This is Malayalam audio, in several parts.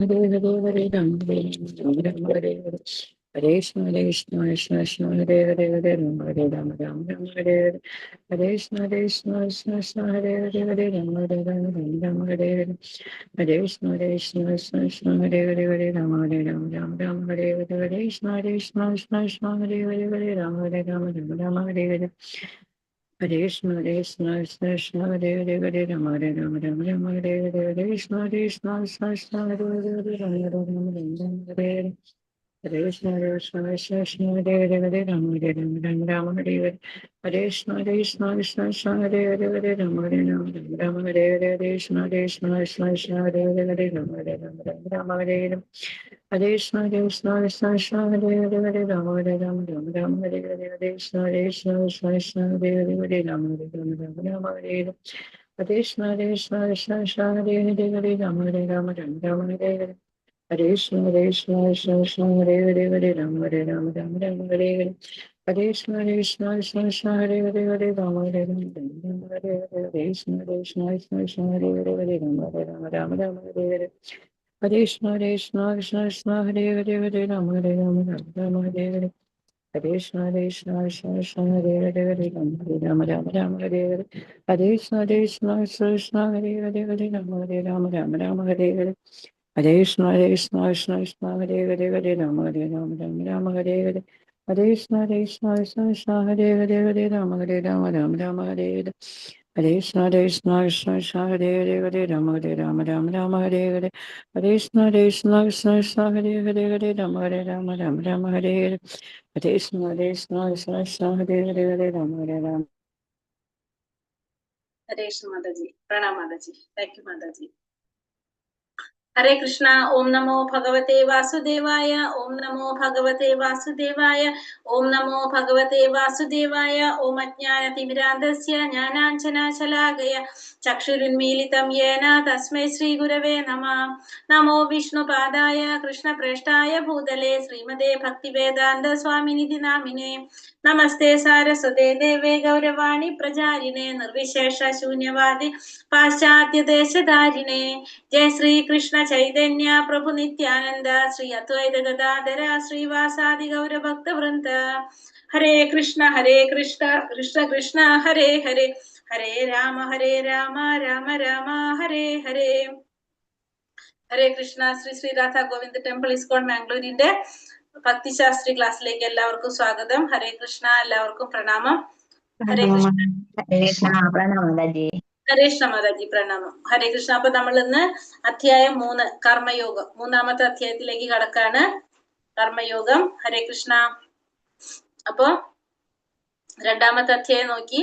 Hare Hare Hare Ram Hare Ram Ram Hare Hare Hare Krishna Hare Krishna Krishna Krishna Hare Hare Hare Ram Hare Ram Ram Ram Hare Hare Hare Krishna Hare Krishna Krishna Krishna Hare Hare Hare Ram Hare Ram Ram Ram Hare Hare Hare Krishna Hare Krishna Krishna Krishna Hare Hare Hare Ram Hare Ram Ram Ram Hare Hare Hare Krishna Hare Krishna Krishna Krishna Hare Hare Hare Ram Hare Ram Ram Ram Hare Hare Hare Krishna Hare Krishna Krishna Krishna Hare Hare Hare Rama Hare Rama Rama Rama Hare Hare Hare Krishna Hare Krishna Krishna Krishna Hare Hare Hare Rama Hare Rama Rama Hare Hare Hare Krishna Hare Krishna Krishna Krishna Hare Hare Hare Rama Hare Rama Rama Rama Hare Hare Hare Krishna Hare Krishna Krishna Krishna Hare Hare Hare Rama Hare Rama Rama Rama Hare Hare Hare Krishna Hare Krishna Krishna Krishna Hare Hare Hare Rama Hare Rama Rama Rama Hare Hare Hare Krishna Hare Krishna Krishna Krishna Hare Hare Hare Rama Hare Rama Rama Rama Hare Hare Hare Krishna Hare Krishna Krishna Krishna Hare Hare Hare Rama Hare Rama Rama Rama Hare Hare Hare Krishna Hare Krishna Krishna Krishna Hare Hare Hare Rama Hare Rama Rama Rama Hare Hare Hare Krishna Hare Krishna Krishna Krishna Hare Hare Hare Rama Hare Rama Rama Rama Hare Hare Hare Krishna Hare Krishna Krishna Krishna Hare Hare Hare Rama Hare Rama Rama Rama Hare Hare Hare Krishna Hare Krishna Krishna Krishna Hare Hare Hare Rama Hare Rama Rama Rama Hare Hare Hare Krishna Hare Krishna Krishna Krishna Hare Hare Hare Rama Hare Rama Rama Rama Hare Hare Hare Krishna Hare Krishna Krishna Krishna Hare Hare Hare Rama Hare Rama Rama Rama Hare Hare Hare Krishna Hare Krishna Krishna Krishna Hare Hare Hare Rama Hare Rama Rama Rama Hare Hare Hare Krishna Hare Krishna Krishna Krishna Hare Hare Hare Rama Hare Rama Rama Rama Hare Hare Hare Krishna Hare Krishna Krishna Krishna Hare Hare Hare Rama Hare Rama Rama Rama Hare Hare Hare Krishna Hare Krishna Krishna Krishna Hare Hare Hare Rama Hare Rama Rama Rama Hare Hare Hare Krishna Hare Krishna Krishna Krishna Hare Hare Hare Rama Hare Rama Rama Rama Hare Hare Hare Krishna Hare Krishna Krishna Krishna Hare Hare Hare Rama Hare Rama. Hare Krishna Mataji. Pranam Mataji. Thank you Mataji. Hare Krishna. Om Namo Bhagavate Vasudevaya. Om Namo Bhagavate Vasudevaya. Om Namo Bhagavate Vasudevaya. Om Ajnana Timirandasya Jnananjana Shalakaya Chakshurunmilitam Yena Tasmai Shri Gurave Namah. Namo Vishnu Padaya Krishna Preshtaya Bhutale Srimade Bhaktivedanta Swaminidhi Namine. Namaste Saraswate Deve Gauravani Prajarine Nirvishesha Shunyavadi Paschatya Deshadarine. Jai Sri Krishna Chaitanya Prabhu Nityananda Sri Advaita Gadadhara Sri Vasadi Gaura Bhakta Vrinda. Hare Krishna Krishna Krishna Hare Hare Hare Rama Rama Rama Hare Hare. Hare Krishna. Shri Shri Radha Govind temple ISKCON മാംഗ്ലൂരിന്റെ ഭക്തിശാസ്ത്രി ക്ലാസ്സിലേക്ക് എല്ലാവർക്കും സ്വാഗതം. ഹരേ കൃഷ്ണ. എല്ലാവർക്കും പ്രണാമം. ഹരേ കൃഷ്ണ. ഹരേ കൃഷ്ണ മാതാജി. പ്രണാമം. ഹരേ കൃഷ്ണ. അപ്പൊ നമ്മൾ ഇന്ന് അധ്യായം 3 കർമ്മയോഗം, മൂന്നാമത്തെ അധ്യായത്തിലേക്ക് കടക്കാണ്. കർമ്മയോഗം. ഹരേ കൃഷ്ണ. അപ്പൊ രണ്ടാമത്തെ അധ്യായം നോക്കി.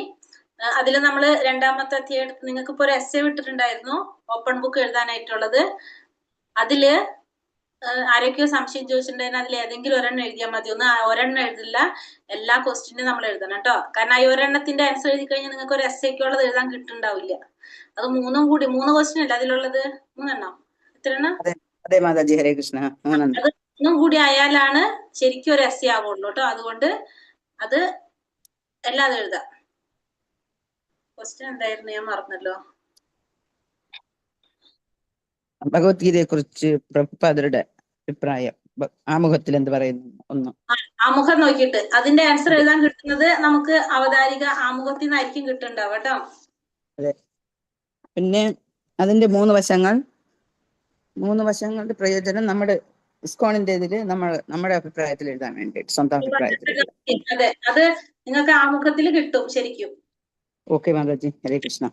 അതിൽ നമ്മൾ രണ്ടാമത്തെ അധ്യായം നിങ്ങൾക്ക് ഇപ്പൊ ഒരു എസ്സേ വിട്ടിട്ടുണ്ടായിരുന്നു, ഓപ്പൺ ബുക്ക് എഴുതാനായിട്ടുള്ളത്. അതില് ആരൊക്കെയോ സംശയം ചോദിച്ചിട്ടുണ്ടായിരുന്നു. അതിൽ ഏതെങ്കിലും ഒരെണ്ണം എഴുതിയാൽ മതി. ഒരെണ്ണം എഴുതില്ല, എല്ലാ ക്വസ്റ്റ്യനും നമ്മൾ എഴുതണം കേട്ടോ. കാരണം ഈ ഒരെണ്ണത്തിന്റെ ആൻസർ എഴുതി കഴിഞ്ഞാൽ നിങ്ങൾക്ക് ഒരു എസ്സേക്കുള്ളത് എഴുതാൻ കിട്ടുന്നുണ്ടാവില്ല. അത് മൂന്ന് ക്വസ്റ്റ്യൻ അല്ല അതിലുള്ളത്, 3 എണ്ണം. എത്ര എണ്ണം? അതെ മാതാജി. ഹരേ കൃഷ്ണ. അത് 3 കൂടി ആയാലാണ് ശരിക്കും ഒരു എസ്സേ ആവുള്ളൂ കേട്ടോ. അതുകൊണ്ട് അത് എല്ലാം എഴുതാം. ക്വസ്റ്റ്യൻ എന്തായിരുന്നു, ഞാൻ മറന്നല്ലോ. ഭഗവത്ഗീതയെ കുറിച്ച് പ്രഭുപാദരുടെ അഭിപ്രായം ആമുഖത്തിൽ എന്ത് പറയുന്നു? ഒന്ന് ആമുഖം നോക്കിയിട്ട് അതിന്റെ ആൻസർ എഴുതാൻ കിട്ടുന്നത് നമുക്ക് അവതാരിക ആമുഖത്തിൽ നിന്നായിരിക്കും കിട്ടുന്നുണ്ടാവും കേട്ടോ. അതെ. പിന്നെ അതിന്റെ 3 വശങ്ങളുടെ പ്രയോജനം നമ്മുടെ ഇസ്കോണിന്റെ ഇതില് നമ്മുടെ അഭിപ്രായത്തിൽ എഴുതാൻ വേണ്ടിയിട്ട്, സ്വന്തം അഭിപ്രായത്തിൽ. അതെ, അത് നിങ്ങൾക്ക് ആമുഖത്തിൽ കിട്ടും ശരിക്കും. ഓക്കെ മാതാജി. ഹരേ കൃഷ്ണ.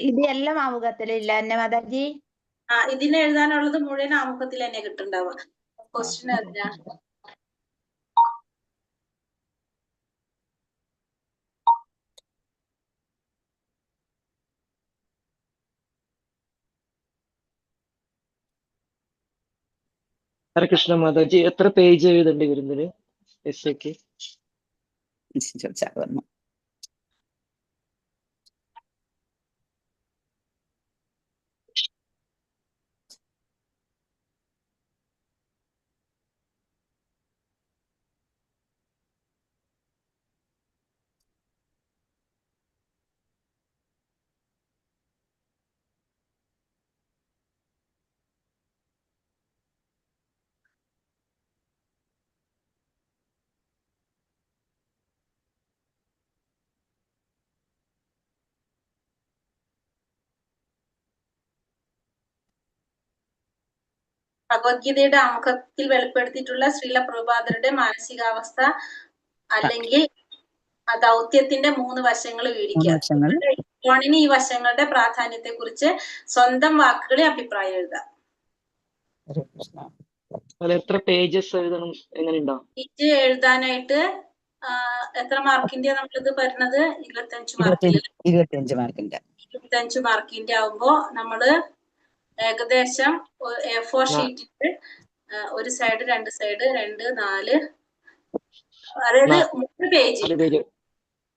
ഇത് എല്ലാം ആമുഖത്തിലില്ല എന്നെ മാതാജി? ഇതിന് എഴുതാനുള്ളത് മുഴുവൻ ആമുഖത്തിൽ തന്നെ കിട്ടുന്നുണ്ടാവുക. ക്വസ്റ്റ്യൻ എഴുതാ. ഹരേ കൃഷ്ണ മാതാജി. എത്ര പേജ് എഴുതേണ്ടി വരുന്നത് എസ്സേക്ക്? ഭഗവത്ഗീതയുടെ ആമുഖത്തിൽ വെളിപ്പെടുത്തിയിട്ടുള്ള ശ്രീല പ്രഭുപാദരുടെ മാനസികാവസ്ഥ അല്ലെങ്കിൽ ആ ദൗത്യത്തിന്റെ 3 വശങ്ങൾ വിവരിക്കുക. വശങ്ങൾ. ഇസ്കോണിന് ഈ വശങ്ങളുടെ പ്രാധാന്യത്തെ കുറിച്ച് സ്വന്തം വാക്കുകളിൽ അഭിപ്രായം എഴുതാം. ഹരേ കൃഷ്ണ. അത് എത്ര പേജസ് എഴുതണം, എങ്ങനെയുണ്ടോ? ഇത് എഴുതാനായിട്ട് എത്ര മാർക്കിന്റെ നമ്മളിത് വരുന്നത്? 25 മാർക്കിൽ. 25 മാർക്കിന്റെ. 25 മാർക്കിന്റെ ആവുമ്പോ നമ്മള് ഏകദേശം A4 ഷീറ്റിന്റെ ഒരു സൈഡ് 2 സൈഡ് 2 4 അതായത് 3 page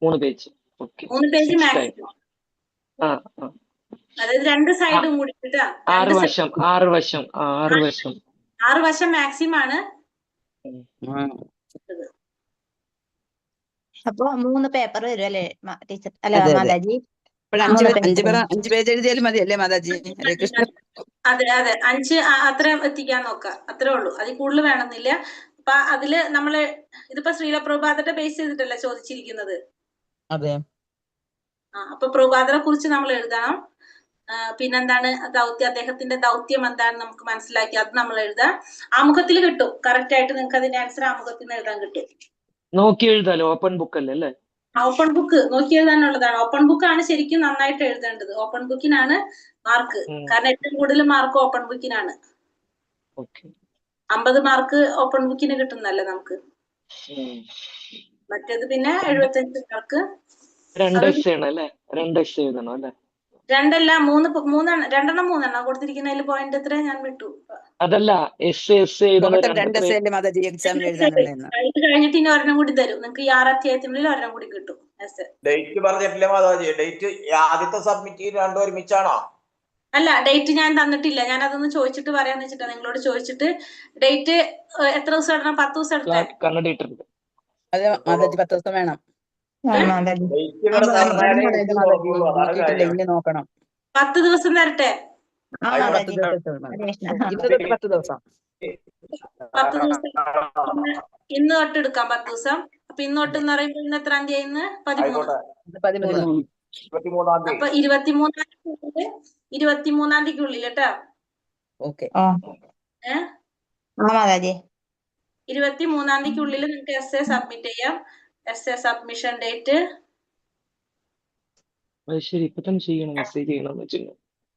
3 page. Okay, 3 page maximum. അതായത് 2 സൈഡും കൂടിട്ടാ 6 വശം 6 വശം 6 വശം മാക്സിമം ആണ്. അപ്പൊ 3 പേപ്പർ വരും അല്ലേ ടീച്ചർ? അല്ല മാതാജി, 5 പേജ് എഴുതിയാലും മതി അല്ലേ മാതാജി? ഹരേ കൃഷ്ണ. അതെ 5 അത്രയും എത്തിക്കാൻ നോക്കാം, അത്രേ ഉള്ളൂ. അതിൽ കൂടുതൽ വേണമെന്നില്ല. അപ്പൊ അതില് നമ്മള് ഇതിപ്പോ ശ്രീല പ്രഭുപാദത്തെ ബേസ് ചെയ്തിട്ടല്ലേ ചോദിച്ചിരിക്കുന്നത്. അതെ. അപ്പൊ പ്രഭുപാദരെ കുറിച്ച് നമ്മൾ എഴുതണം. പിന്നെന്താണ് അദ്ദേഹത്തിന്റെ ദൗത്യം എന്താണെന്ന് നമുക്ക് മനസ്സിലാക്കി അത് നമ്മൾ എഴുതാം. ആമുഖത്തിൽ കിട്ടും, കറക്റ്റ് ആയിട്ട് നിങ്ങൾക്ക് അതിന്റെ ആൻസർ ആമുഖത്തിൽ നിന്ന് എഴുതാൻ കിട്ടും. നോക്കി എഴുതാലോ, ഓപ്പൺ ബുക്ക് അല്ലേ? ഓപ്പൺ ബുക്ക് നോക്കി എഴുതാനുള്ളതാണ്. ഓപ്പൺ ബുക്ക് ആണ് ശരിക്കും നന്നായിട്ട് എഴുതേണ്ടത്. ഓപ്പൺ ബുക്കിനാണ് മാർക്ക്. കാരണം ഏറ്റവും കൂടുതൽ മാർക്ക് ഓപ്പൺ ബുക്കിനാണ്. 50 മാർക്ക് ഓപ്പൺ ബുക്കിന് കിട്ടുന്നല്ലേ നമുക്ക്. മറ്റേത് പിന്നെ 75 മാർക്ക്. 2 എസ് ആണ് അല്ലേ? 2 എസ് എഴുതണം അല്ലേ? 2 അല്ല 3 കൊടുത്തിരിക്കുന്നതിൽ പോയിന്റ് എത്ര ഞാൻ വിട്ടു. അതല്ല, എസ് എഴുതണം. 2 എസ് മാതാജി എക്സാമിൽ എഴുതാനുള്ളതെന്ന്. ഇത് കഴിഞ്ഞിട്ട് ഇനി ഒരെണ്ണം കൂടി തരും നിങ്ങൾക്ക്. ഈ 6 അധ്യായത്തിനുള്ളിൽ ഒരെണ്ണം കൂടി കിട്ടും. ഡേറ്റ് പറഞ്ഞിട്ടില്ല മാതാജി. ഡേറ്റ് ആദ്യത്തെ സബ്മിറ്റ് 2 ഒരുമിച്ചാണോ? അല്ല, ഡേറ്റ് ഞാൻ തന്നിട്ടില്ല. ഞാൻ അതൊന്ന് ചോദിച്ചിട്ട് പറയാന്ന് വെച്ചിട്ടാ നിങ്ങളോട് ചോദിച്ചിട്ട്. ഡേറ്റ് എത്ര ദിവസം ഇടണം? 10 ദിവസം എടുത്തേ. അതെ മാതാജി, 10 ദിവസം വേണം. നോക്കണം. 10 ദിവസം തരട്ടെ? 10 ദിവസം. 10 ദിവസം ഇന്ന് തൊട്ട് എടുക്കാം. 10 ദിവസം. അപ്പൊ ഇന്ന് തൊട്ട് എന്ന് പറയുമ്പോൾ ഇന്ന് എത്രാം തീയതി? 13. അപ്പൊ 23-ാം തീയതിക്കുള്ളിൽ കേട്ടോ. 23-ാം തീയതിക്കുള്ളിൽ നിങ്ങൾക്ക് എസ് എ സബ്മിറ്റ് ചെയ്യാം. S A submission date message ചെയ്യണം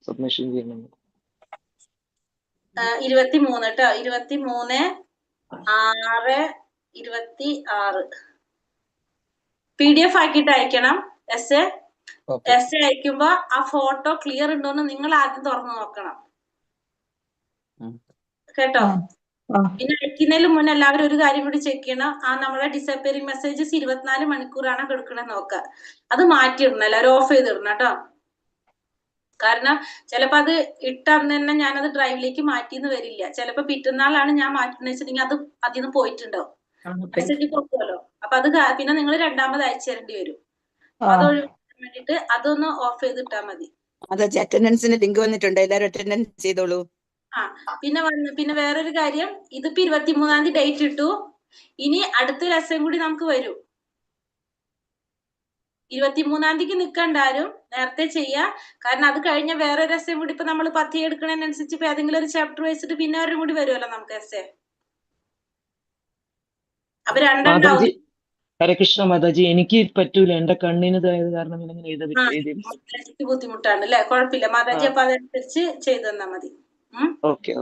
സബ്മിഷൻ ചെയ്യണം. 23 കേട്ടോ. 23/6/26 PDF ആക്കിയിട്ട് അയക്കണം. എസ് എ അയക്കുമ്പോ ആ ഫോട്ടോ ക്ലിയർ ഉണ്ടോന്ന് നിങ്ങൾ ആദ്യം തുറന്നു നോക്കണം കേട്ടോ. പിന്നെ അയക്കുന്നതിന് മുന്നേ എല്ലാവരും ഒരു കാര്യം കൂടി ചെക്ക് ചെയ്യണം. നമ്മളെ ഡിസപ്പിയറിംഗ് മെസ്സേജസ് 24 മണിക്കൂറാണ് കിടക്കണെന്ന് നോക്കുക. അത് മാറ്റിയിടണം, എല്ലാവരും ഓഫ് ചെയ്തിടണം കേട്ടോ. കാരണം ചിലപ്പോ അത് ഇട്ടന്ന് തന്നെ ഞാനത് ഡ്രൈവിലേക്ക് മാറ്റിന്ന് വരില്ല. ചിലപ്പോ പിറ്റന്നാളാണ് ഞാൻ മാറ്റുന്ന വെച്ചിട്ടുണ്ടെങ്കിൽ അത് അതിന്ന് പോയിട്ടുണ്ടാവും. മെസ്സേജ് കൊടുക്കുമല്ലോ. അപ്പൊ അത് പിന്നെ നിങ്ങൾ രണ്ടാമത് അയച്ചു തരേണ്ടി വരും. അതൊഴിവാക്കാൻ വേണ്ടിട്ട് അതൊന്ന് ഓഫ് ചെയ്തിട്ടാ മതി. അറ്റൻഡൻസിന് ലിങ്ക് വന്നിട്ടുണ്ട്, എല്ലാവരും അറ്റൻഡൻസ് ചെയ്തോളൂ. പിന്നെ വേറൊരു കാര്യം, ഇതിപ്പോ 23-ാം തീയതി ഡേറ്റ് ഇട്ടു. ഇനി അടുത്ത ലെസൺ കൂടി നമുക്ക് വരും. 23-ാം തീയതിക്ക് നിൽക്കണ്ടാരും നേരത്തെ ചെയ്യാ. കാരണം അത് കഴിഞ്ഞ വേറെ ലെസൺ കൂടി ഇപ്പൊ നമ്മൾ 10 എടുക്കണതിനനുസരിച്ച് ഇപ്പൊ ഏതെങ്കിലും ഒരു ചാപ്റ്റർ വെച്ചിട്ട് പിന്നെ അവരും കൂടി വരുമല്ലോ നമുക്ക് എസ്. അപ്പൊ രണ്ടുണ്ടാവും. ഹരേ കൃഷ്ണ മാതാജി, എനിക്ക് പറ്റൂല, എന്റെ കണ്ണിനതായത് കാരണം ബുദ്ധിമുട്ടാണ് അല്ലെ? കുഴപ്പമില്ല മാതാജി. അപ്പൊ അതനുസരിച്ച് ചെയ്തു തന്നാ മതി. ഹരേ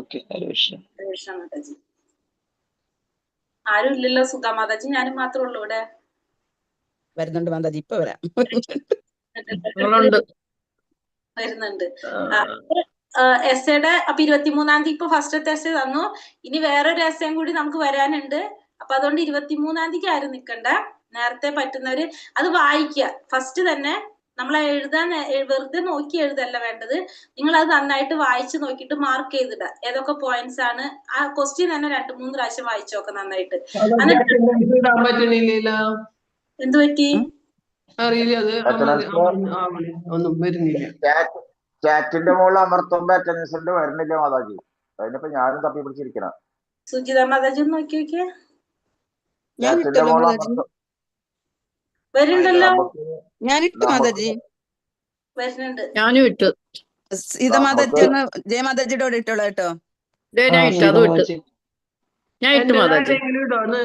കൃഷ്ണ മാതാജി. ആരും ഇല്ലല്ലോ സുധാ മാതാജി, ഞാനും മാത്രമേ ഉള്ളൂ ഇവിടെ. വരുന്നുണ്ട് മാതാജി, ഇപ്പൊ വരാം. വരുന്നുണ്ട്. എസ് എയുടെ അപ്പൊ 23-ാം തീയതി ഇപ്പൊ ഫസ്റ്റത്തെ എസ് തന്നു. ഇനി വേറൊരു എസ് കൂടി നമുക്ക് വരാനുണ്ട്. അപ്പൊ അതുകൊണ്ട് 23-ാം തീയതിക്ക് ആരും നിൽക്കണ്ട. നേരത്തെ പറ്റുന്നവര് അത് വായിക്കുക. ഫസ്റ്റ് തന്നെ നമ്മൾ എഴുതാൻ വെറുതെ നോക്കി എഴുതല്ല വേണ്ടത്. നിങ്ങൾ അത് നന്നായിട്ട് വായിച്ചു നോക്കിയിട്ട് മാർക്ക് ചെയ്തിടുക. ഏതൊക്കെ പോയിന്റ്സ് ആണ് ആ ക്വസ്റ്റ്യൻ തന്നെ 2-3 പ്രാവശ്യം വായിച്ചു നോക്കാം നന്നായിട്ട്. എന്ത് പറ്റി? ചാറ്റിന്റെ മുകളിൽ അമർത്തുമ്പോ അറ്റൻഡൻസ് വരുന്നില്ല മാതാജി. അതിനിപ്പോ ഞാനും തപ്പി പിടിച്ചിരിക്കണം. സുജിത മാതാജി ഒന്ന് നോക്കി നോക്കിയേ. വരുന്നുണ്ടല്ലോ. ഞാനിട്ടു മാതാജി. വരുന്നുണ്ട്. ഞാനും ഇട്ടു. സീത മാതാജി ഒന്ന് ജയ മാതാജിയുടെ കൂടെ ഇട്ടോളൂ കേട്ടോ. ഞാൻ ഇട്ടു, അത് ഇട്ടു. മാതാജി ഞാൻ ഇട്ടു മാതാജി. ഇടോന്ന്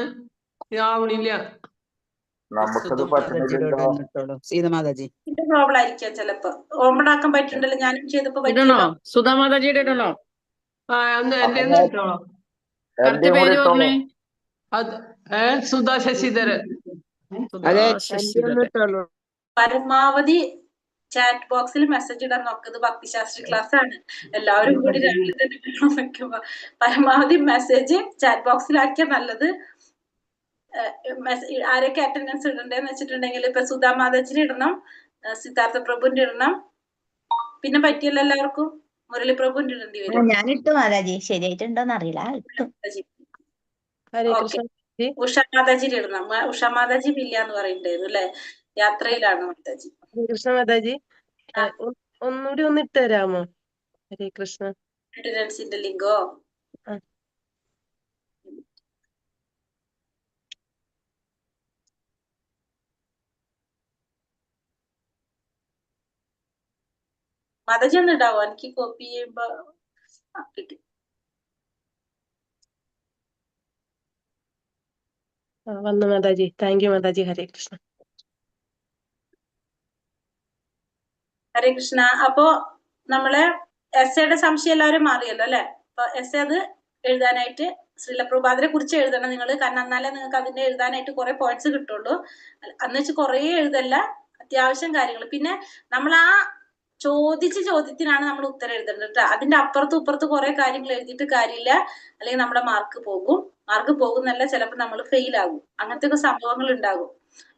ആവണില്ല. നമുക്കത് മാതാജിയോട് പറ്റുന്നില്ലല്ലോ. ഇട്ടോളൂ. സീത മാതാജി. ഇതിന്റെ പ്രോബ്ലം ആയിരിക്കാം ചിലപ്പോ. ഓപ്പണാക്കാൻ പറ്റുന്നുണ്ടല്ലോ, ഞാനും ചെയ്തപ്പോ ഇടണോ? പറ്റിയല്ലോ. സുധാ മാതാജിയുടെ ഇടണോ? ഒന്ന് എന്റെ ഇട്ടോളാം. കറക്റ്റ് എന്റെ കൂടെ പേര് ഇട്ടോളൂ. പറഞ്ഞേ. അത് സുധാ ശശിധരൻ. സുധാ അതെ ശശിധരൻ. ഇട്ടോളൂ. പരമാവധി ചാറ്റ് ബോക്സിൽ മെസ്സേജ് ഇടാൻ നോക്കുന്നത് ഭക്തിശാസ്ത്രി ക്ലാസ് ആണ്. എല്ലാവരും കൂടി രാവിലെ തന്നെ വെള്ളം വെക്കുമ്പോ പരമാവധി മെസ്സേജ് ചാറ്റ് ബോക്സിലാക്കിയ നല്ലത്. ആരൊക്കെ അറ്റൻഡൻസ് ഇടണ്ടേന്ന് വെച്ചിട്ടുണ്ടെങ്കിൽ ഇപ്പൊ സുധാ മാതാജിന് ഇടണം, സിദ്ധാർത്ഥ പ്രഭുവിന്റെ ഇടണം, പിന്നെ പറ്റിയല്ലോ എല്ലാവർക്കും. മുരളി പ്രഭുവിന്റെ ഇടേണ്ടി വരും. ഞാനിട്ടു മാതാജി, ശരിയായിട്ടുണ്ടോന്ന് അറിയില്ല, ഇട്ടു. ഓക്കെ, ഉഷ മാതാജിയുടെ ഇടണം. ഉഷ മാതാജി ഇല്ല എന്ന് പറയുന്നുണ്ടായിരുന്നു അല്ലെ, യാത്രയിലാണ് മാതാജി. കൃഷ്ണ മാതാജി ഒന്നുകൂടി ഒന്ന് ഇട്ട് തരാമോ? ഹരേ കൃഷ്ണ. അറ്റൻഡൻസിന്റെ ലിങ്കോ? മാതാജി ഒന്ന് ഇടാവോ? എനിക്ക് കോപ്പി ചെയ്യുമ്പോ കിട്ടി. വന്നു മാതാജി. Thank you Mataji. ഹരേ കൃഷ്ണ. ഹരേ കൃഷ്ണ. അപ്പോ നമ്മള് എസ്സേയുടെ സംശയം എല്ലാവരും മാറിയല്ലോ അല്ലെ? അപ്പൊ എസ്സേ അത് എഴുതാനായിട്ട് ശ്രീല പ്രഭുപാദിനെ കുറിച്ച് എഴുതണം നിങ്ങൾ. കാരണം എന്നാലേ നിങ്ങൾക്ക് അതിന്റെ എഴുതാനായിട്ട് കുറെ പോയിന്റ്സ് കിട്ടുള്ളൂ. അന്ന് വെച്ച് കുറെ എഴുതല്ല, അത്യാവശ്യം കാര്യങ്ങൾ. പിന്നെ നമ്മൾ ആ ചോദിച്ച ചോദ്യത്തിനാണ് നമ്മൾ ഉത്തരം എഴുതേണ്ടത് കേട്ടോ. അതിന്റെ അപ്പുറത്തും ഇപ്പുറത്ത് കുറെ കാര്യങ്ങൾ എഴുതിയിട്ട് കാര്യമില്ല, അല്ലെങ്കിൽ നമ്മുടെ മാർക്ക് പോകും. മാർക്ക് പോകുന്നല്ല, ചിലപ്പോൾ നമ്മൾ ഫെയിൽ ആകും. അങ്ങനത്തെ ഒക്കെ സംഭവങ്ങൾ ഉണ്ടാകും.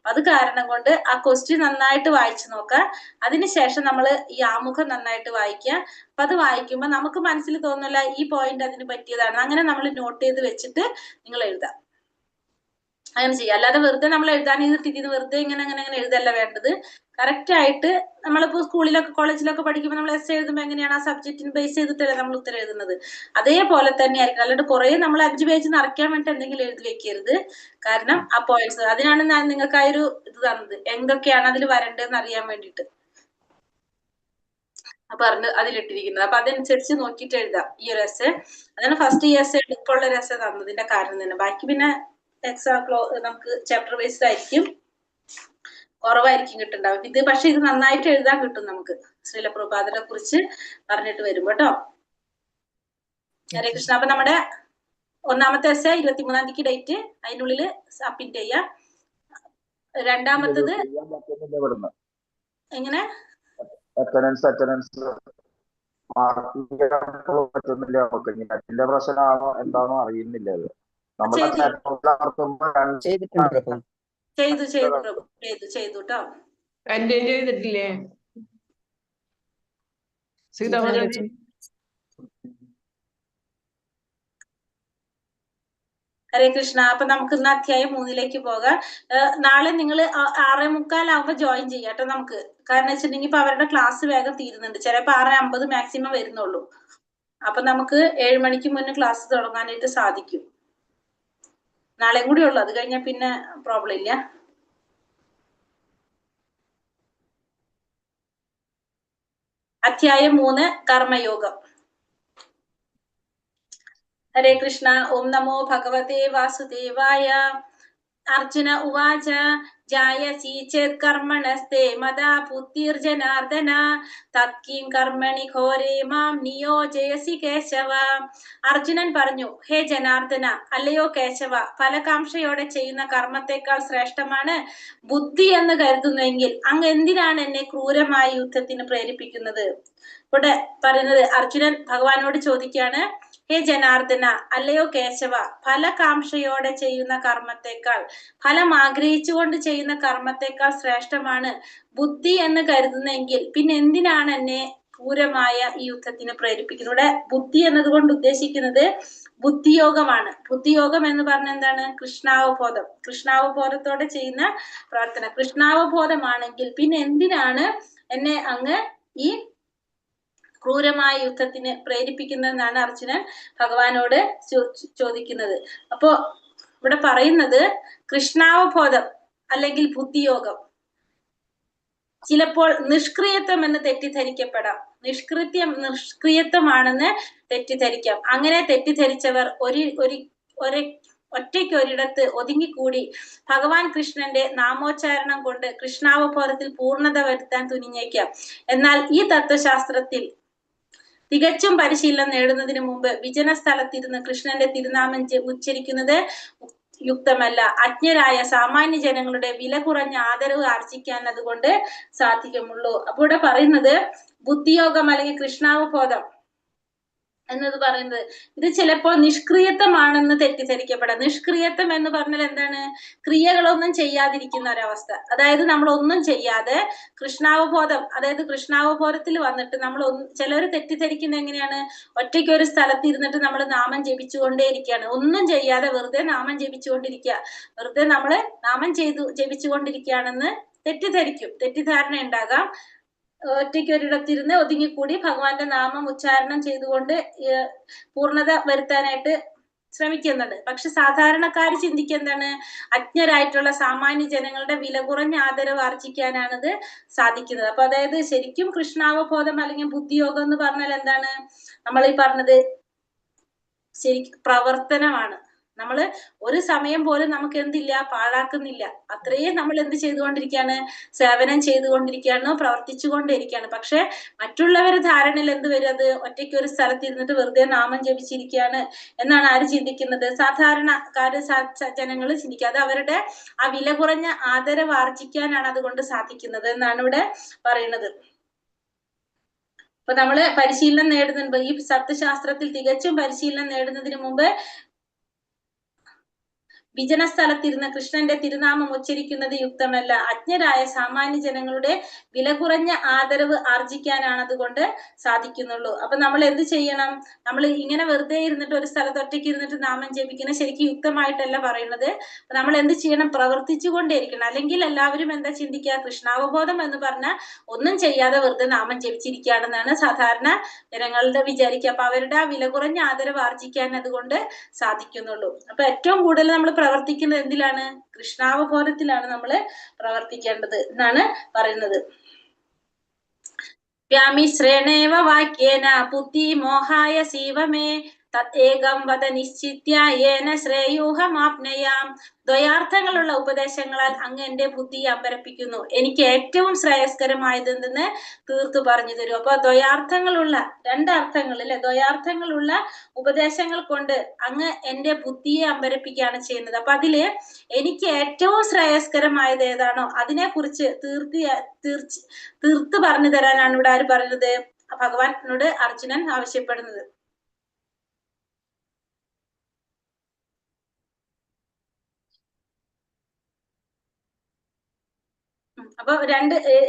അത് കാരണം കൊണ്ട് ആ ക്വസ്റ്റ്യൻ നന്നായിട്ട് വായിച്ചു നോക്കുക. അതിനുശേഷം നമ്മൾ ഈ ആമുഖം നന്നായിട്ട് വായിക്കുക. അപ്പൊ അത് വായിക്കുമ്പോൾ നമുക്ക് മനസ്സിൽ തോന്നില്ല ഈ പോയിന്റ് അതിന് പറ്റിയതാണ്, അങ്ങനെ നമ്മൾ നോട്ട് ചെയ്ത് വെച്ചിട്ട് നിങ്ങൾ എഴുതാം. അങ്ങനെ ചെയ്യാം. അല്ലാതെ വെറുതെ നമ്മൾ എഴുതാൻ ഇതിന് വെറുതെ ഇങ്ങനെ അങ്ങനെ അങ്ങനെ എഴുതല്ല വേണ്ടത്. കറക്റ്റ് ആയിട്ട് നമ്മളിപ്പോ സ്കൂളിലൊക്കെ കോളേജിലൊക്കെ പഠിക്കുമ്പോൾ നമ്മൾ എസ് എഴുതുമ്പോൾ എങ്ങനെയാണ് ആ സബ്ജക്റ്റിന് ബേസ് ചെയ്തിട്ടല്ലേ നമ്മൾ ഉത്തരം എഴുതുന്നത്. അതേപോലെ തന്നെ ആയിരിക്കും. അല്ലാണ്ട് കുറെ നമ്മൾ 5 പേജ് നിറയ്ക്കാൻ വേണ്ടി എന്തെങ്കിലും എഴുതി വെക്കരുത്. കാരണം ആ പോയിന്റ്സ്, അതിനാണ് ഞാൻ നിങ്ങൾക്ക് ആ ഒരു ഇത് തന്നത്, എന്തൊക്കെയാണ് അതിൽ വരേണ്ടതെന്ന് അറിയാൻ വേണ്ടിയിട്ട് പറഞ്ഞ് അതിലിട്ടിരിക്കുന്നത്. അപ്പൊ അതനുസരിച്ച് നോക്കിയിട്ട് എഴുതാം ഈ ഒരു എസ്. അതാണ് ഫസ്റ്റ് ഈ എസ് എളുപ്പമുള്ള ഒരു എസ് തന്നതിന്റെ കാരണം തന്നെ. ബാക്കി പിന്നെ എക്സാം നമുക്ക് ചാപ്റ്റർ ബേസ്ഡ് ആയിരിക്കും, കുറവായിരിക്കും കിട്ടുണ്ടാവും. ഇത് പക്ഷെ ഇത് നന്നായിട്ട് എഴുതാൻ കിട്ടും നമുക്ക്. ശ്രീല പ്രഭുപാദിനെ കുറിച്ച് പറഞ്ഞിട്ട് വരും കേട്ടോ. ഹരേ കൃഷ്ണ. അപ്പൊ നമ്മുടെ ഒന്നാമത്തെ എസ് 23-ാം തീയതിക്ക് ഡേറ്റ്, അതിനുള്ളിൽ സബ്മിറ്റ് ചെയ്യാം. രണ്ടാമത്തത് എങ്ങനെ അറ്റൻഡൻസ് പറ്റുന്നില്ല നമുക്ക്. നെറ്റിന്റെ പ്രശ്നമാണോ എന്താണോ അറിയുന്നില്ല. അത് നമ്മുടെ ചെയ്തിട്ടുണ്ട് പ്രഭു. ചെയ്തു കേട്ടോ. എന്റെ ചെയ്തിട്ടില്ലേ സീതാ മാതാജി? ഹരേ കൃഷ്ണ. അപ്പൊ നമുക്ക് ഇന്ന് അധ്യായം 3 പോകാം. നാളെ നിങ്ങൾ 6:45 ജോയിൻ ചെയ്യാം കേട്ടോ നമുക്ക്. കാരണം വെച്ചിട്ടുണ്ടെങ്കിൽ ഇപ്പൊ അവരുടെ ക്ലാസ് വേഗം തീരുന്നുണ്ട്. ചിലപ്പോ 6:50 മാക്സിമം വരുന്നുള്ളൂ. അപ്പൊ നമുക്ക് 7 മണിക്ക് മുന്നേ ക്ലാസ് തുടങ്ങാനായിട്ട് സാധിക്കും. നാളെയും കൂടി ഉള്ളു, അത് കഴിഞ്ഞാൽ പിന്നെ പ്രോബ്ലം ഇല്ല. അധ്യായം 3 കർമ്മയോഗം. ഹരേ കൃഷ്ണ. ഓം നമോ ഭഗവതേ വാസുദേവായ. അർജുന ഉവാച ജായസി ചേത് കർമ്മണസ്തേ മദാ ബുദ്ധിർജനാർദ്ദന തത്കിം കർമ്മണി ഘോരേ മാം നിയോജയസി കേശവ. അർജുനൻ പറഞ്ഞു, ഹേ ജനാർദ്ദന, അല്ലയോ കേശവ, ഫലകാംക്ഷയോടെ ചെയ്യുന്ന കർമ്മത്തെക്കാൾ ശ്രേഷ്ഠമാണ് ബുദ്ധി എന്ന് കരുതുന്നെങ്കിൽ അങ്ങ് എന്തിനാണ് എന്നെ ക്രൂരമായ യുദ്ധത്തിന് പ്രേരിപ്പിക്കുന്നത്? ഇവിടെ പറയുന്നത് അർജുനൻ ഭഗവാനോട് ചോദിക്കുകയാണ്, ഹേ ജനാർദ്ദന, അല്ലയോ കേശവ, ഫലകാംക്ഷയോടെ ചെയ്യുന്ന കർമ്മത്തെക്കാൾ, ഫലം ആഗ്രഹിച്ചുകൊണ്ട് ചെയ്യുന്ന കർമ്മത്തെക്കാൾ ശ്രേഷ്ഠമാണ് ബുദ്ധി എന്ന് കരുതുന്നെങ്കിൽ പിന്നെ എന്തിനാണ് എന്നെ ക്രൂരമായ ഈ യുദ്ധത്തിന് പ്രേരിപ്പിക്കുന്നത്? ഇവിടെ ബുദ്ധി എന്നതുകൊണ്ട് ഉദ്ദേശിക്കുന്നത് ബുദ്ധിയോഗമാണ്. ബുദ്ധിയോഗം എന്ന് പറഞ്ഞ എന്താണ്? കൃഷ്ണാവബോധം. കൃഷ്ണാവബോധത്തോടെ ചെയ്യുന്ന പ്രാർത്ഥന. കൃഷ്ണാവബോധമാണെങ്കിൽ പിന്നെ എന്തിനാണ് എന്നെ അങ്ങ് ഈ ക്രൂരമായ യുദ്ധത്തിന് പ്രേരിപ്പിക്കുന്നതെന്നാണ് അർജുനൻ ഭഗവാനോട് ചോദിക്കുന്നത്. അപ്പോ ഇവിടെ പറയുന്നത് കൃഷ്ണാവബോധം അല്ലെങ്കിൽ ബുദ്ധിയോഗം ചിലപ്പോൾ നിഷ്ക്രിയത്വം എന്ന് തെറ്റിദ്ധരിക്കപ്പെടാം. നിഷ്ക്രിയത്വമാണെന്ന് തെറ്റിദ്ധരിക്കാം. അങ്ങനെ തെറ്റിദ്ധരിച്ചവർ ഒറ്റയ്ക്ക് ഒരിടത്ത് ഒതുങ്ങിക്കൂടി ഭഗവാൻ കൃഷ്ണന്റെ നാമോച്ചാരണം കൊണ്ട് കൃഷ്ണാവബോധത്തിൽ പൂർണ്ണത വരുത്താൻ തുനിഞ്ഞേക്കാം. എന്നാൽ ഈ തത്വശാസ്ത്രത്തിൽ തികച്ചും പരിശീലനം നേടുന്നതിന് മുമ്പ് വിജന സ്ഥലത്തിരുന്ന് കൃഷ്ണന്റെ തിരുനാമം ഉച്ചരിക്കുന്നത് യുക്തമല്ല. അജ്ഞരായ സാമാന്യ ജനങ്ങളുടെ വില കുറഞ്ഞ ആദരവ് ആർജിക്കാൻ അതുകൊണ്ട് സാധിക്കുമുള്ളൂ. അപ്പൊ ഇവിടെ പറയുന്നത് ബുദ്ധിയോഗം അല്ലെങ്കിൽ കൃഷ്ണാവബോധം എന്നത് പറയുന്നത് ഇത് ചിലപ്പോൾ നിഷ്ക്രിയത്വമാണെന്ന് തെറ്റിദ്ധരിക്കപ്പെടാം. നിഷ്ക്രിയത്വം എന്ന് പറഞ്ഞാൽ എന്താണ്? ക്രിയകളൊന്നും ചെയ്യാതിരിക്കുന്ന ഒരവസ്ഥ. അതായത് നമ്മൾ ഒന്നും ചെയ്യാതെ കൃഷ്ണാവബോധം, അതായത് കൃഷ്ണാവബോധത്തിൽ വന്നിട്ട് നമ്മൾ ചിലവർ തെറ്റിദ്ധരിക്കുന്നത് എങ്ങനെയാണ്? ഒറ്റയ്ക്ക് ഒരു സ്ഥലത്ത് ഇരുന്നിട്ട് നമ്മൾ നാമം ജപിച്ചുകൊണ്ടേയിരിക്കുകയാണ്, ഒന്നും ചെയ്യാതെ വെറുതെ നാമം ജപിച്ചുകൊണ്ടിരിക്കുക, വെറുതെ നമ്മള് നാമം ജപിച്ചുകൊണ്ടിരിക്കുകയാണെന്ന് തെറ്റിദ്ധാരണ ഉണ്ടാകാം. ഒറ്റയ്ക്ക് ഒരിടത്തിരുന്ന് ഒതുങ്ങിക്കൂടി ഭഗവാന്റെ നാമം ഉച്ചാരണം ചെയ്തുകൊണ്ട് പൂർണ്ണത വരുത്താനായിട്ട് ശ്രമിക്കുന്നുണ്ട്. പക്ഷെ സാധാരണക്കാര് ചിന്തിക്കുക എന്താണ്? അജ്ഞരായിട്ടുള്ള സാമാന്യ ജനങ്ങളുടെ വില കുറഞ്ഞ ആദരവ് ആർജിക്കാനാണിത് സാധിക്കുന്നത്. അപ്പൊ അതായത് ശരിക്കും കൃഷ്ണാവബോധം അല്ലെങ്കിൽ ബുദ്ധിയോഗം എന്ന് പറഞ്ഞാൽ എന്താണ്? നമ്മൾ ഈ പറഞ്ഞത് ശരിക്കും പ്രവർത്തനമാണ്. നമ്മള് ഒരു സമയം പോലും നമുക്ക് എന്തില്ല, പാഴാക്കുന്നില്ല. അത്രയും നമ്മൾ എന്ത് ചെയ്തുകൊണ്ടിരിക്കുകയാണ്? സേവനം ചെയ്തുകൊണ്ടിരിക്കുകയാണ്, പ്രവർത്തിച്ചുകൊണ്ടിരിക്കുകയാണ്. പക്ഷെ മറ്റുള്ളവരുടെ ധാരണയിൽ എന്ത് വരും? അത് ഒറ്റയ്ക്ക് ഒരു സ്ഥലത്ത് ഇരുന്നിട്ട് വെറുതെ നാമം ജപിച്ചിരിക്കുകയാണ് എന്നാണ് ആര് ചിന്തിക്കുന്നത്? സാധാരണക്കാര് ജനങ്ങൾ ചിന്തിക്കുക. അത് അവരുടെ ആ വില കുറഞ്ഞ ആദരവ് ആർജിക്കാനാണ് അതുകൊണ്ട് സാധിക്കുന്നത് എന്നാണ് ഇവിടെ പറയുന്നത്. അപ്പൊ നമ്മള് പരിശീലനം നേടുന്നുണ്ട്. ഈ തത്വശാസ്ത്രത്തിൽ തികച്ചും പരിശീലനം നേടുന്നതിന് മുമ്പ് വിജന സ്ഥലത്തിരുന്ന് കൃഷ്ണന്റെ തിരുനാമം ഉച്ചരിക്കുന്നത് യുക്തമല്ല. അജ്ഞരായ സാമാന്യ ജനങ്ങളുടെ വില കുറഞ്ഞ ആദരവ് ആർജിക്കാനാണ് അതുകൊണ്ട് സാധിക്കുന്നുള്ളൂ. അപ്പൊ നമ്മൾ എന്ത് ചെയ്യണം? നമ്മൾ ഇങ്ങനെ വെറുതെ ഇരുന്നിട്ട് ഒരു സ്ഥലത്ത് ഒറ്റയ്ക്ക് ഇരുന്നിട്ട് നാമം ജപിക്കുന്നത് ശരിക്കും യുക്തമായിട്ടല്ല പറയുന്നത്. നമ്മൾ എന്ത് ചെയ്യണം? പ്രവർത്തിച്ചുകൊണ്ടേയിരിക്കണം. അല്ലെങ്കിൽ എല്ലാവരും എന്താ ചിന്തിക്കുക? കൃഷ്ണാവബോധം എന്ന് പറഞ്ഞാൽ ഒന്നും ചെയ്യാതെ വെറുതെ നാമം ജപിച്ചിരിക്കുകയാണെന്നാണ് സാധാരണ ജനങ്ങളുടെ വിചാരിക്കുക. അപ്പൊ അവരുടെ ആ വില കുറഞ്ഞ ആദരവ് ആർജിക്കാൻ അതുകൊണ്ട് സാധിക്കുന്നുള്ളൂ. അപ്പൊ ഏറ്റവും കൂടുതൽ നമ്മൾ പ്രവർത്തിക്കുന്നത് എന്തിലാണ്? കൃഷ്ണാവബോധത്തിലാണ് നമ്മൾ പ്രവർത്തിക്കേണ്ടത് എന്നാണ് പറയുന്നത്. വ്യാമിശ്രേണേവ വാക്യേന ബുദ്ധി മോഹായ സീവമേ തദ്ദേകം വദ നിശ്ചിത്യ യേന ശ്രേയൂഹമാപ്നയാം. ദ്വയാർത്ഥങ്ങളുള്ള ഉപദേശങ്ങളാൽ അങ്ങ് എന്റെ ബുദ്ധിയെ അമ്പരപ്പിക്കുന്നു. എനിക്ക് ഏറ്റവും ശ്രേയസ്കരമായത് എന്തെന്ന് തീർത്തു പറഞ്ഞു തരൂ. അപ്പൊ ദ്വയാർത്ഥങ്ങളുള്ള രണ്ടർത്ഥങ്ങൾ അല്ലെ, ദ്വയാർത്ഥങ്ങളുള്ള ഉപദേശങ്ങൾ കൊണ്ട് അങ്ങ് എന്റെ ബുദ്ധിയെ അമ്പരപ്പിക്കുകയാണ് ചെയ്യുന്നത്. അപ്പൊ അതില് എനിക്ക് ഏറ്റവും ശ്രേയസ്കരമായത് ഏതാണോ അതിനെ കുറിച്ച് തീർത്ത് പറഞ്ഞു തരാനാണ് ഇവിടെ ആര് പറയുന്നത്? ഭഗവാനോട് അർജുനൻ ആവശ്യപ്പെടുന്നത്. അപ്പൊ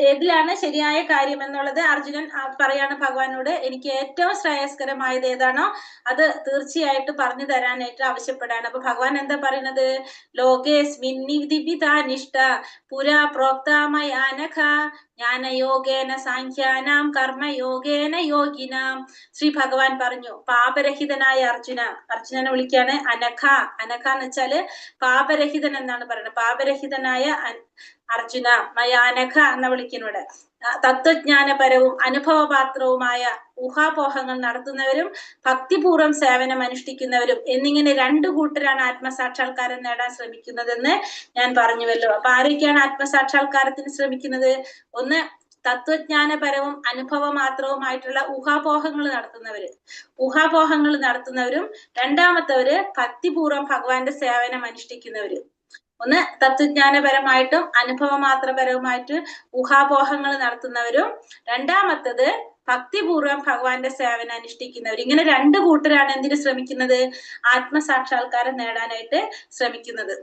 ഏതിലാണ് ശരിയായ കാര്യം എന്നുള്ളത് അർജുനൻ പറയാണ് ഭഗവാനോട്. എനിക്ക് ഏറ്റവും ശ്രേയസ്കരമായത് ഏതാണോ അത് തീർച്ചയായിട്ടും പറഞ്ഞു തരാനായിട്ട് ആവശ്യപ്പെടാണ്. അപ്പൊ ഭഗവാൻ എന്താ പറയുന്നത്? ലോകേസ്മിന്നിവിദിവിധാനിഷ്ഠ പുരാ പ്രോക്താമയാനഘ ജ്ഞാനയോഗേന സാഖ്യാനാം കർമ്മയോഗേന യോഗിനാം. ശ്രീ ഭഗവാൻ പറഞ്ഞു, പാപരഹിതനായ അർജുനനെ വിളിക്കാണ് അനഘ. അനഘ എന്ന് വെച്ചാല് പാപരഹിതൻ എന്നാണ് പറയുന്നത്. പാപരഹിതനായ അർജുന, മയാനഘ എന്ന വിളിക്കുന്നവിടെ തത്വജ്ഞാനപരവും അനുഭവപാത്രവുമായ ഊഹാപോഹങ്ങൾ നടത്തുന്നവരും ഭക്തിപൂർവ്വം സേവനം അനുഷ്ഠിക്കുന്നവരും എന്നിങ്ങനെ രണ്ടു കൂട്ടരാണ് ആത്മസാക്ഷാത്കാരം നേടാൻ ശ്രമിക്കുന്നതെന്ന് ഞാൻ പറഞ്ഞുവല്ലോ. അപ്പൊ ആരൊക്കെയാണ് ആത്മസാക്ഷാത്കാരത്തിന് ശ്രമിക്കുന്നത്? ഒന്ന് തത്വജ്ഞാനപരവും അനുഭവമാത്രവുമായിട്ടുള്ള ഊഹാപോഹങ്ങൾ നടത്തുന്നവരും രണ്ടാമത്തവര് ഭക്തിപൂർവ്വം ഭഗവാന്റെ സേവനം അനുഷ്ഠിക്കുന്നവരും. ഒന്ന് തത്വജ്ഞാനപരമായിട്ടും അനുഭവമാത്രപരവുമായിട്ട് ഊഹാപോഹങ്ങൾ നടത്തുന്നവരും, രണ്ടാമത്തത് ഭക്തിപൂർവ്വം ഭഗവാന്റെ സേവനം അനുഷ്ഠിക്കുന്നവർ. ഇങ്ങനെ രണ്ടു കൂട്ടരാണ് എന്തിനു ശ്രമിക്കുന്നത്? ആത്മസാക്ഷാത്കാരം നേടാനായിട്ട് ശ്രമിക്കുന്നത്.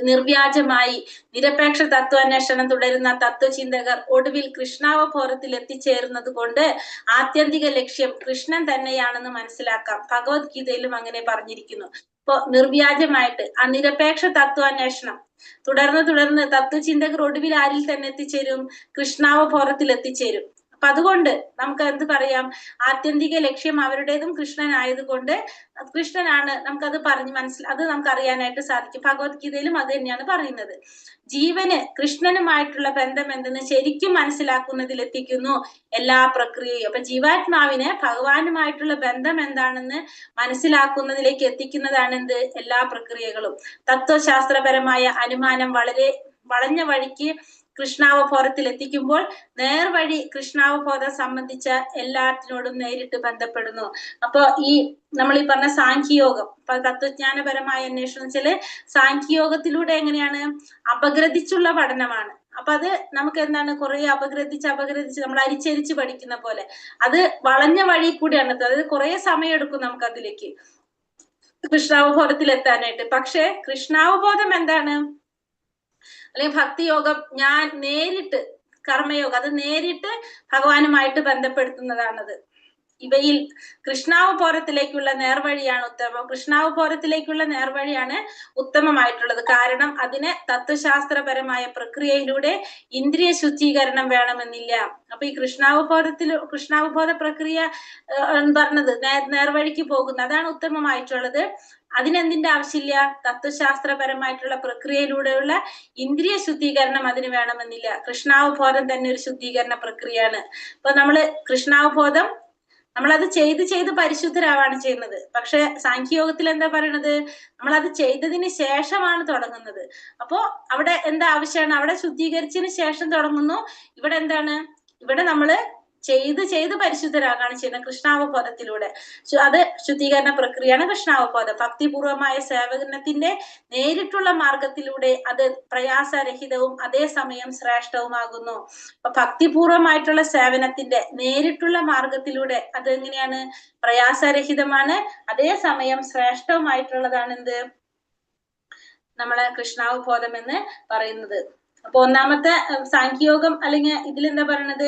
നിർവ്യാജമായി നിരപേക്ഷ തത്വാന്വേഷണം തുടരുന്ന തത്വചിന്തകർ ഒടുവിൽ കൃഷ്ണാവബോധത്തിൽ എത്തിച്ചേരുന്നത് കൊണ്ട് ആത്യന്തിക ലക്ഷ്യം കൃഷ്ണൻ തന്നെയാണെന്ന് മനസ്സിലാക്കാം. ഭഗവത്ഗീതയിലും അങ്ങനെ പറഞ്ഞിരിക്കുന്നു. ഇപ്പൊ നിർവ്യാജമായിട്ട് ആ നിരപേക്ഷ തത്വാന്വേഷണം തുടർന്ന് തത്വചിന്തകർ ഒടുവിൽ ആരിൽ തന്നെ എത്തിച്ചേരും? കൃഷ്ണാവബോധത്തിൽ എത്തിച്ചേരും. അപ്പൊ അതുകൊണ്ട് നമുക്ക് എന്ത് പറയാം, ആത്യന്തിക ലക്ഷ്യം അവരുടേതും കൃഷ്ണനായതുകൊണ്ട് കൃഷ്ണനാണ്, നമുക്കത് പറഞ്ഞ് അത് നമുക്ക് അറിയാനായിട്ട് സാധിക്കും. ഭഗവത്ഗീതയിലും അത് തന്നെയാണ് പറയുന്നത്. ജീവന് കൃഷ്ണനുമായിട്ടുള്ള ബന്ധം എന്തെന്ന് ശരിക്കും മനസ്സിലാക്കുന്നതിൽ എത്തിക്കുന്നു എല്ലാ പ്രക്രിയയും. അപ്പൊ ജീവാത്മാവിന് ഭഗവാനുമായിട്ടുള്ള ബന്ധം എന്താണെന്ന് മനസ്സിലാക്കുന്നതിലേക്ക് എത്തിക്കുന്നതാണ് എന്ത്, എല്ലാ പ്രക്രിയകളും. തത്വശാസ്ത്രപരമായ അനുമാനം വളരെ വളഞ്ഞ വഴിക്ക് കൃഷ്ണാവബോധത്തിൽ എത്തിക്കുമ്പോൾ നേർവഴി കൃഷ്ണാവബോധം സംബന്ധിച്ച എല്ലാത്തിനോടും നേരിട്ട് ബന്ധപ്പെടുന്നു. അപ്പൊ ഈ നമ്മൾ ഈ പറഞ്ഞ സാഖ്യയോഗം, തത്വജ്ഞാനപരമായ അന്വേഷണം വെച്ചാല് സാഖ്യയോഗത്തിലൂടെ എങ്ങനെയാണ്, അപഗ്രഥിച്ചുള്ള പഠനമാണ്. അപ്പൊ അത് നമുക്ക് എന്താണ്, കുറെ അപഗ്രഥിച്ച് നമ്മൾ അരിച്ചരിച്ച് പഠിക്കുന്ന പോലെ അത് വളഞ്ഞ വഴി കൂടിയാണ്. അതായത് കുറെ സമയം എടുക്കും നമുക്ക് അതിലേക്ക് കൃഷ്ണാവബോധത്തിൽ എത്താനായിട്ട്. പക്ഷെ കൃഷ്ണാവബോധം എന്താണ്, അല്ലെങ്കിൽ ഭക്തിയോഗം, ഞാൻ നേരിട്ട് കർമ്മയോഗം, അത് നേരിട്ട് ഭഗവാനുമായിട്ട് ബന്ധപ്പെടുത്തുന്നതാണത്. ഇവയിൽ കൃഷ്ണാവബോധത്തിലേക്കുള്ള നേർവഴിയാണ് ഉത്തമം. കൃഷ്ണാവബോധത്തിലേക്കുള്ള നേർവഴിയാണ് ഉത്തമമായിട്ടുള്ളത്. കാരണം അതിന് തത്വശാസ്ത്രപരമായ പ്രക്രിയയിലൂടെ ഇന്ദ്രിയ ശുദ്ധീകരണം വേണമെന്നില്ല. അപ്പൊ ഈ കൃഷ്ണാവബോധ പ്രക്രിയ പറഞ്ഞത് നേർവഴിക്ക് പോകുന്നത്, അതാണ് ഉത്തമമായിട്ടുള്ളത്. അതിനെന്തിന്റെ ആവശ്യമില്ല, തത്വശാസ്ത്രപരമായിട്ടുള്ള പ്രക്രിയയിലൂടെയുള്ള ഇന്ദ്രിയ ശുദ്ധീകരണം അതിന് വേണമെന്നില്ല. കൃഷ്ണാവബോധം തന്നെ ഒരു ശുദ്ധീകരണ പ്രക്രിയയാണ്. അപ്പൊ നമ്മള് കൃഷ്ണാവബോധം നമ്മളത് ചെയ്ത് പരിശുദ്ധരാവാണ് ചെയ്യുന്നത്. പക്ഷെ സാഖ്യയോഗത്തിൽ എന്താ പറയണത്, നമ്മളത് ചെയ്തതിന് ശേഷമാണ് തുടങ്ങുന്നത്. അപ്പോ അവിടെ എന്താ ആവശ്യമാണ്, അവിടെ ശുദ്ധീകരിച്ചതിന് ശേഷം തുടങ്ങുന്നു. ഇവിടെ എന്താണ്, ഇവിടെ നമ്മള് ചെയ്ത് പരിശുദ്ധരാകാണ് ചെയ്യുന്നത് കൃഷ്ണാവബോധത്തിലൂടെ. അത് ശുദ്ധീകരണ പ്രക്രിയയാണ് കൃഷ്ണാവബോധം. ഭക്തിപൂർവമായ സേവനത്തിന്റെ നേരിട്ടുള്ള മാർഗത്തിലൂടെ അത് പ്രയാസരഹിതവും അതേസമയം ശ്രേഷ്ഠവുമാകുന്നു. അപ്പൊ ഭക്തിപൂർവമായിട്ടുള്ള സേവനത്തിന്റെ നേരിട്ടുള്ള മാർഗത്തിലൂടെ അത് എങ്ങനെയാണ്, പ്രയാസരഹിതമാണ്, അതേസമയം ശ്രേഷ്ഠവുമായിട്ടുള്ളതാണ് എന്ത്, നമ്മളെ കൃഷ്ണാവബോധം എന്ന് പറയുന്നത്. അപ്പൊ ഒന്നാമത്തെ സാഖ്യയോഗം അല്ലെങ്കിൽ ഇതിലെന്താ പറയണത്,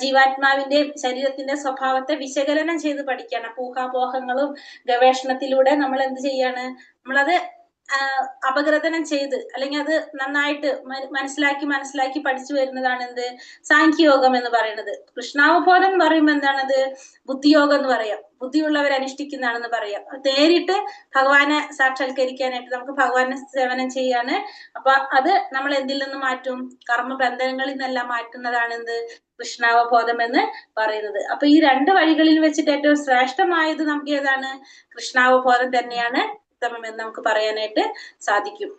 ജീവാത്മാവിന്റെ ശരീരത്തിന്റെ സ്വഭാവത്തെ വിശകലനം ചെയ്ത് പഠിക്കാണ്. ഊഹാപോഹങ്ങളും ഗവേഷണത്തിലൂടെ നമ്മൾ എന്ത് ചെയ്യാണ്, നമ്മളത് അപഗ്രഥനം ചെയ്ത് അല്ലെങ്കിൽ അത് നന്നായിട്ട് മനസ്സിലാക്കി പഠിച്ചു വരുന്നതാണ് എന്ത്, സാഖ്യയോഗം എന്ന് പറയുന്നത്. കൃഷ്ണാവബോധം എന്ന് പറയുമ്പോൾ എന്താണത്, ബുദ്ധിയോഗം എന്ന് പറയാം. ബുദ്ധിയുള്ളവർ അനുഷ്ഠിക്കുന്നതാണെന്ന് പറയാം. നേരിട്ട് ഭഗവാനെ സാക്ഷാത്കരിക്കാനായിട്ട് നമുക്ക് ഭഗവാനെ സേവനം ചെയ്യാണ്. അപ്പൊ അത് നമ്മൾ എന്തിൽ നിന്ന് മാറ്റും, കർമ്മബന്ധനങ്ങളിൽ നിന്നെല്ലാം മാറ്റുന്നതാണ് എന്ത്, കൃഷ്ണാവബോധം എന്ന് പറയുന്നത്. അപ്പൊ ഈ രണ്ട് വഴികളിൽ വെച്ചിട്ട് ഏറ്റവും ശ്രേഷ്ഠമായത് നമുക്ക് ഏതാണ്, കൃഷ്ണാവബോധം തന്നെയാണ് ഉത്തമം എന്ന് നമുക്ക് പറയാനായിട്ട് സാധിക്കും.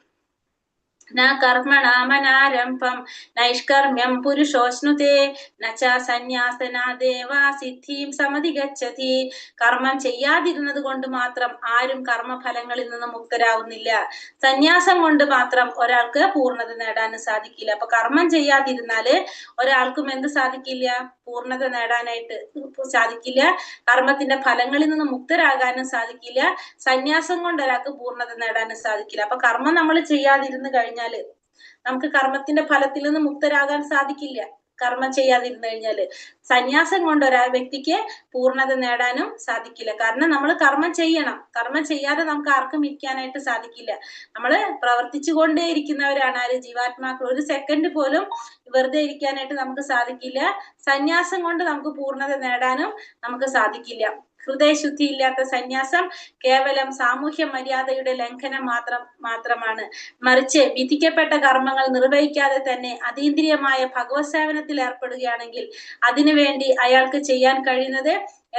ന കർമ്മണാമനാരംഭം നൈഷ്കർമ്മ്യം പുരുഷോശ്നുതേ നച സന്യാസനാദേവാ സിദ്ധിം സമധിഗച്ഛതി. കർമ്മം ചെയ്യാതിരുന്നത് കൊണ്ട് മാത്രം ആരും കർമ്മഫലങ്ങളിൽ നിന്ന് മുക്തരാവുന്നില്ല. സന്യാസം കൊണ്ട് മാത്രം ഒരാൾക്ക് പൂർണ്ണത നേടാനും സാധിക്കില്ല. അപ്പൊ കർമ്മം ചെയ്യാതിരുന്നാല് ഒരാൾക്കും എന്ത് സാധിക്കില്ല, പൂർണ്ണത നേടാനായിട്ട് സാധിക്കില്ല. കർമ്മത്തിന്റെ ഫലങ്ങളിൽ നിന്ന് മുക്തരാകാനും സാധിക്കില്ല. സന്യാസം കൊണ്ട് ഒരാൾക്ക് പൂർണ്ണത നേടാനും സാധിക്കില്ല. അപ്പൊ കർമ്മം നമ്മൾ ചെയ്യാതിരുന്ന് കഴിഞ്ഞാല് നമുക്ക് കർമ്മത്തിന്റെ ഫലത്തിൽ നിന്ന് മുക്തരാകാൻ സാധിക്കില്ല. കർമ്മം ചെയ്യാതിരുന്നു കഴിഞ്ഞാല് സന്യാസം കൊണ്ട് വ്യക്തിക്ക് പൂർണ്ണത നേടാനും സാധിക്കില്ല. കാരണം നമ്മൾ കർമ്മം ചെയ്യണം. കർമ്മം ചെയ്യാതെ നമുക്ക് ആർക്കും ഇരിക്കാനായിട്ട് സാധിക്കില്ല. നമ്മള് പ്രവർത്തിച്ചു കൊണ്ടേ ഇരിക്കുന്നവരാണ് ആര്, ജീവാത്മാക്കൾ. ഒരു സെക്കൻഡ് പോലും വെറുതെ ഇരിക്കാനായിട്ട് നമുക്ക് സാധിക്കില്ല. സന്യാസം കൊണ്ട് നമുക്ക് പൂർണ്ണത നേടാനും നമുക്ക് സാധിക്കില്ല. ഹൃദയശുദ്ധി ഇല്ലാത്ത സന്യാസം കേവലം സാമൂഹ്യ മര്യാദയുടെ ലംഘനം മാത്രമാണ്. മറിച്ച് വിധിക്കപ്പെട്ട കർമ്മങ്ങൾ നിർവഹിക്കാതെ തന്നെ അതീന്ദ്രിയമായ ഭഗവത് സേവനത്തിൽ ഏർപ്പെടുകയാണെങ്കിൽ അതിനുവേണ്ടി അയാൾക്ക് ചെയ്യാൻ കഴിയുന്നത്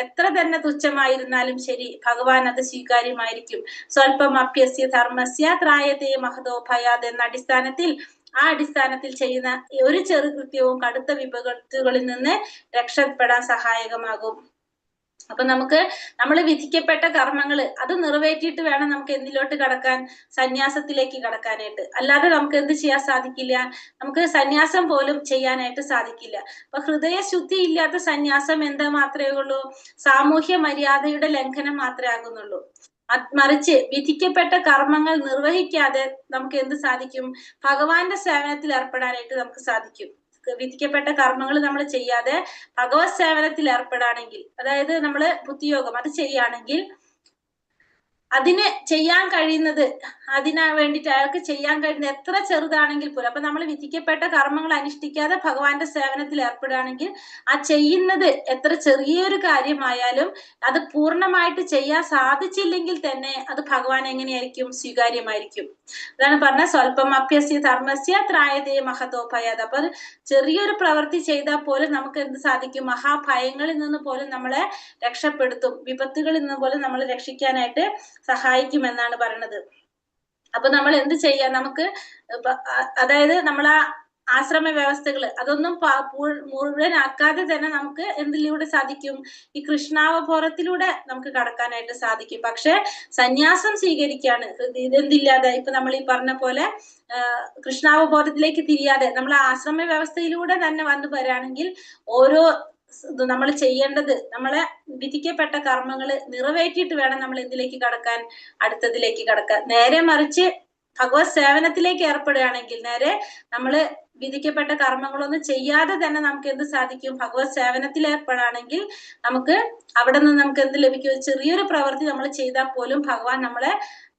എത്ര തന്നെ തുച്ഛമായിരുന്നാലും ശരി, ഭഗവാൻ അത് സ്വീകാര്യമായിരിക്കും. സ്വല്പം അഭ്യസ്യ ധർമ്മസ്യ ത്രായതേ മഹതോ ഭയാത് എന്ന അടിസ്ഥാനത്തിൽ ചെയ്യുന്ന ഒരു ചെറു കൃത്യവും കടുത്ത വിപത്തുകളിൽ നിന്ന് രക്ഷപ്പെടാൻ സഹായകമാകും. അപ്പൊ നമ്മൾ വിധിക്കപ്പെട്ട കർമ്മങ്ങള് അത് നിറവേറ്റിയിട്ട് വേണം നമുക്ക് എന്തിലോട്ട് കടക്കാൻ, സന്യാസത്തിലേക്ക് കടക്കാനായിട്ട്. അല്ലാതെ നമുക്ക് എന്ത് ചെയ്യാൻ സാധിക്കില്ല, നമുക്ക് സന്യാസം പോലും ചെയ്യാനായിട്ട് സാധിക്കില്ല. അപ്പൊ ഹൃദയശുദ്ധി ഇല്ലാത്ത സന്യാസം എന്താ മാത്രമേ ഉള്ളൂ, സാമൂഹ്യ മര്യാദയുടെ ലംഘനം മാത്രമേ ആകുന്നുള്ളൂ. മറിച്ച് വിധിക്കപ്പെട്ട കർമ്മങ്ങൾ നിർവഹിക്കാതെ നമുക്ക് എന്ത് സാധിക്കും, ഭഗവാന്റെ സേവനത്തിൽ ഏർപ്പെടാനായിട്ട് നമുക്ക് സാധിക്കും. വിധിക്കപ്പെട്ട കർമ്മങ്ങൾ നമ്മൾ ചെയ്യാതെ ഭഗവത് സേവനത്തിൽ ഏർപ്പെടാണെങ്കിൽ, അതായത് നമ്മള് ബുദ്ധിയോഗം അത് ചെയ്യുകയാണെങ്കിൽ അതിന് ചെയ്യാൻ കഴിയുന്നത് അതിനാ വേണ്ടിയിട്ട് അയാൾക്ക് ചെയ്യാൻ കഴിയുന്ന എത്ര ചെറുതാണെങ്കിൽ പോലും, അപ്പൊ നമ്മൾ വിധിക്കപ്പെട്ട കർമ്മങ്ങൾ അനുഷ്ഠിക്കാതെ ഭഗവാന്റെ സേവനത്തിൽ ഏർപ്പെടുകയാണെങ്കിൽ ആ ചെയ്യുന്നത് എത്ര ചെറിയൊരു കാര്യമായാലും അത് പൂർണ്ണമായിട്ട് ചെയ്യാൻ സാധിച്ചില്ലെങ്കിൽ തന്നെ അത് ഭഗവാൻ എങ്ങനെയായിരിക്കും? സ്വീകാര്യമായിരിക്കും. അതാണ് പറഞ്ഞ സ്വല്പം അഭ്യസ്യ ധർമ്മസ്യ ത്രായതേ മഹതോഭയാത്. അപ്പൊ ചെറിയൊരു പ്രവൃത്തി ചെയ്താൽ പോലും നമുക്ക് എന്ത് സാധിക്കും? മഹാഭയങ്ങളിൽ നിന്ന് പോലും നമ്മളെ രക്ഷപ്പെടുത്തും, വിപത്തുകളിൽ നിന്ന് പോലും നമ്മളെ രക്ഷിക്കാനായിട്ട് സഹായിക്കും എന്നാണ് പറയുന്നത്. അപ്പൊ നമ്മൾ എന്ത് ചെയ്യാം? നമുക്ക് അതായത് നമ്മൾ ആ ആശ്രമ വ്യവസ്ഥകൾ അതൊന്നും മുഴുവനാക്കാതെ തന്നെ നമുക്ക് എന്തിലൂടെ സാധിക്കും? ഈ കൃഷ്ണാവബോധത്തിലൂടെ നമുക്ക് കടക്കാനായിട്ട് സാധിക്കും. പക്ഷെ സന്യാസം സ്വീകരിക്കാണ് ഇതെന്തില്ലാതെ, ഇപ്പൊ നമ്മൾ ഈ പറഞ്ഞ പോലെ കൃഷ്ണാവബോധത്തിലേക്ക് തിരിയാതെ നമ്മൾ ആശ്രമ വ്യവസ്ഥയിലൂടെ തന്നെ വന്നു വരാണെങ്കിൽ ഓരോ നമ്മൾ ചെയ്യേണ്ടത്, നമ്മളെ വിധിക്കപ്പെട്ട കർമ്മങ്ങൾ നിറവേറ്റിയിട്ട് വേണം നമ്മൾ എന്തിലേക്ക് കടക്കാൻ? അടുത്തതിലേക്ക് കടക്കാൻ. നേരെ മറിച്ച് ഭഗവത് സേവനത്തിലേക്ക് ഏർപ്പെടുകയാണെങ്കിൽ, നേരെ നമ്മള് വിധിക്കപ്പെട്ട കർമ്മങ്ങളൊന്നും ചെയ്യാതെ തന്നെ നമുക്ക് എന്ത് സാധിക്കും? ഭഗവത് സേവനത്തിൽ ഏർപ്പെടുകയാണെങ്കിൽ നമുക്ക് അവിടെ നിന്ന് നമുക്ക് എന്ത് ലഭിക്കും? ചെറിയൊരു പ്രവൃത്തി നമ്മൾ ചെയ്താൽ പോലും ഭഗവാൻ നമ്മളെ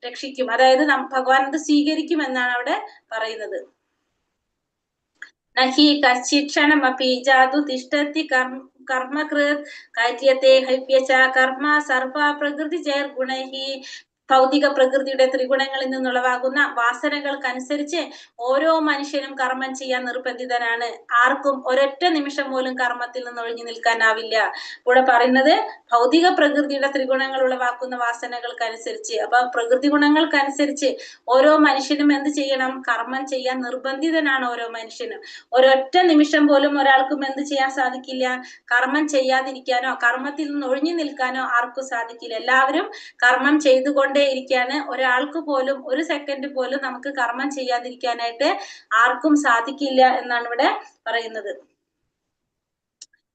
രക്ഷിക്കും. അതായത് ഭഗവാൻ അത് സ്വീകരിക്കും എന്നാണ് അവിടെ പറയുന്നത്. നഹി കശ്ചിക്ഷണമപി ജാതു തിഷ്ഠതി കർമ്മകൃത് കാര്യത്തെ ഹൈപ്യച കർമ്മ സർവ പ്രകൃതി ജൈർ ഗുണൈഹി. ഭൗതിക പ്രകൃതിയുടെ ത്രിഗുണങ്ങളിൽ നിന്നുളവാകുന്ന വാസനകൾക്കനുസരിച്ച് ഓരോ മനുഷ്യനും കർമ്മം ചെയ്യാൻ നിർബന്ധിതനാണ്. ആർക്കും ഒരൊറ്റ നിമിഷം പോലും കർമ്മത്തിൽ നിന്ന് ഒഴിഞ്ഞു നിൽക്കാനാവില്ല. ഇവിടെ പറയുന്നത് ഭൗതിക പ്രകൃതിയുടെ ത്രിഗുണങ്ങൾ ഉളവാക്കുന്ന വാസനകൾക്കനുസരിച്ച്, അപ്പൊ പ്രകൃതി ഗുണങ്ങൾക്കനുസരിച്ച് ഓരോ മനുഷ്യനും എന്ത് ചെയ്യണം? കർമ്മം ചെയ്യാൻ നിർബന്ധിതനാണ് ഓരോ മനുഷ്യനും. ഒരൊറ്റ നിമിഷം പോലും ഒരാൾക്കും എന്ത് ചെയ്യാൻ സാധിക്കില്ല? കർമ്മം ചെയ്യാതിരിക്കാനോ കർമ്മത്തിൽ നിന്ന് ഒഴിഞ്ഞു നിൽക്കാനോ ആർക്കും സാധിക്കില്ല. എല്ലാവരും കർമ്മം ചെയ്തുകൊണ്ടേ ഇരിക്കാണ്. ഒരാൾക്ക് പോലും ഒരു സെക്കൻഡ് പോലും നമുക്ക് കർമ്മം ചെയ്യാതിരിക്കാനായിട്ട് ആർക്കും സാധിക്കില്ല എന്നാണ് ഇവിടെ പറയുന്നത്.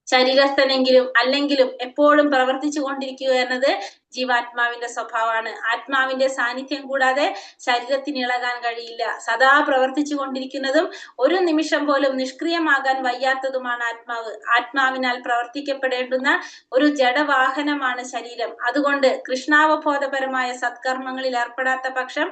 ശരീരസ്ഥനെങ്കിലും അല്ലെങ്കിലും എപ്പോഴും പ്രവർത്തിച്ചു കൊണ്ടിരിക്കുക എന്നത് ജീവാത്മാവിന്റെ സ്വഭാവമാണ്. ആത്മാവിന്റെ സാന്നിധ്യം കൂടാതെ ശരീരത്തിന് ഇളകാൻ കഴിയില്ല. സദാ പ്രവർത്തിച്ചു കൊണ്ടിരിക്കുന്നതും ഒരു നിമിഷം പോലും നിഷ്ക്രിയമാകാൻ വയ്യാത്തതുമാണ് ആത്മാവ്. ആത്മാവിനാൽ പ്രവർത്തിക്കപ്പെടേണ്ടുന്ന ഒരു ജഡവാഹനമാണ് ശരീരം. അതുകൊണ്ട് കൃഷ്ണാവബോധപരമായ സത്കർമ്മങ്ങളിൽ ഏർപ്പെടാത്ത പക്ഷം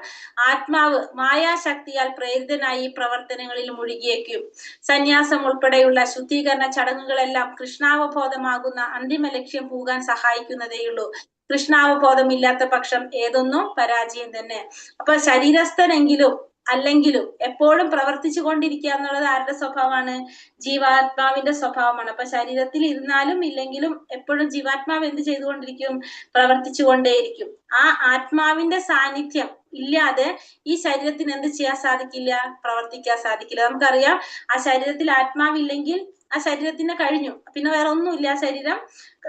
ആത്മാവ് മായാശക്തിയാൽ പ്രേരിതനായി പ്രവർത്തനങ്ങളിൽ മുഴുകിയേക്കും. സന്യാസം ഉൾപ്പെടെയുള്ള ശുദ്ധീകരണ ചടങ്ങുകളെല്ലാം കൃഷ്ണാവബോധമാകുന്ന അന്തിമ ലക്ഷ്യം പോകാൻ സഹായിക്കുന്നതേയുള്ളൂ. കൃഷ്ണാവബോധമില്ലാത്ത പക്ഷം ഏതൊന്നും പരാജയം തന്നെ. അപ്പൊ ശരീരസ്ഥനെങ്കിലും അല്ലെങ്കിലും എപ്പോഴും പ്രവർത്തിച്ചു കൊണ്ടിരിക്കുക എന്നുള്ളത് ആരുടെ സ്വഭാവമാണ്? ജീവാത്മാവിന്റെ സ്വഭാവമാണ്. അപ്പൊ ശരീരത്തിൽ ഇരുന്നാലും ഇല്ലെങ്കിലും എപ്പോഴും ജീവാത്മാവ് എന്ത് ചെയ്തുകൊണ്ടിരിക്കും? പ്രവർത്തിച്ചു കൊണ്ടേയിരിക്കും. ആ ആത്മാവിന്റെ സാന്നിധ്യം ഇല്ലാതെ ഈ ശരീരത്തിന് എന്ത് ചെയ്യാൻ സാധിക്കില്ല? പ്രവർത്തിക്കാൻ സാധിക്കില്ല. നമുക്കറിയാം, ആ ശരീരത്തിൽ ആത്മാവില്ലെങ്കിൽ ആ ശരീരത്തിന് കഴിഞ്ഞു, പിന്നെ വേറെ ഒന്നുമില്ല, ആ ശരീരം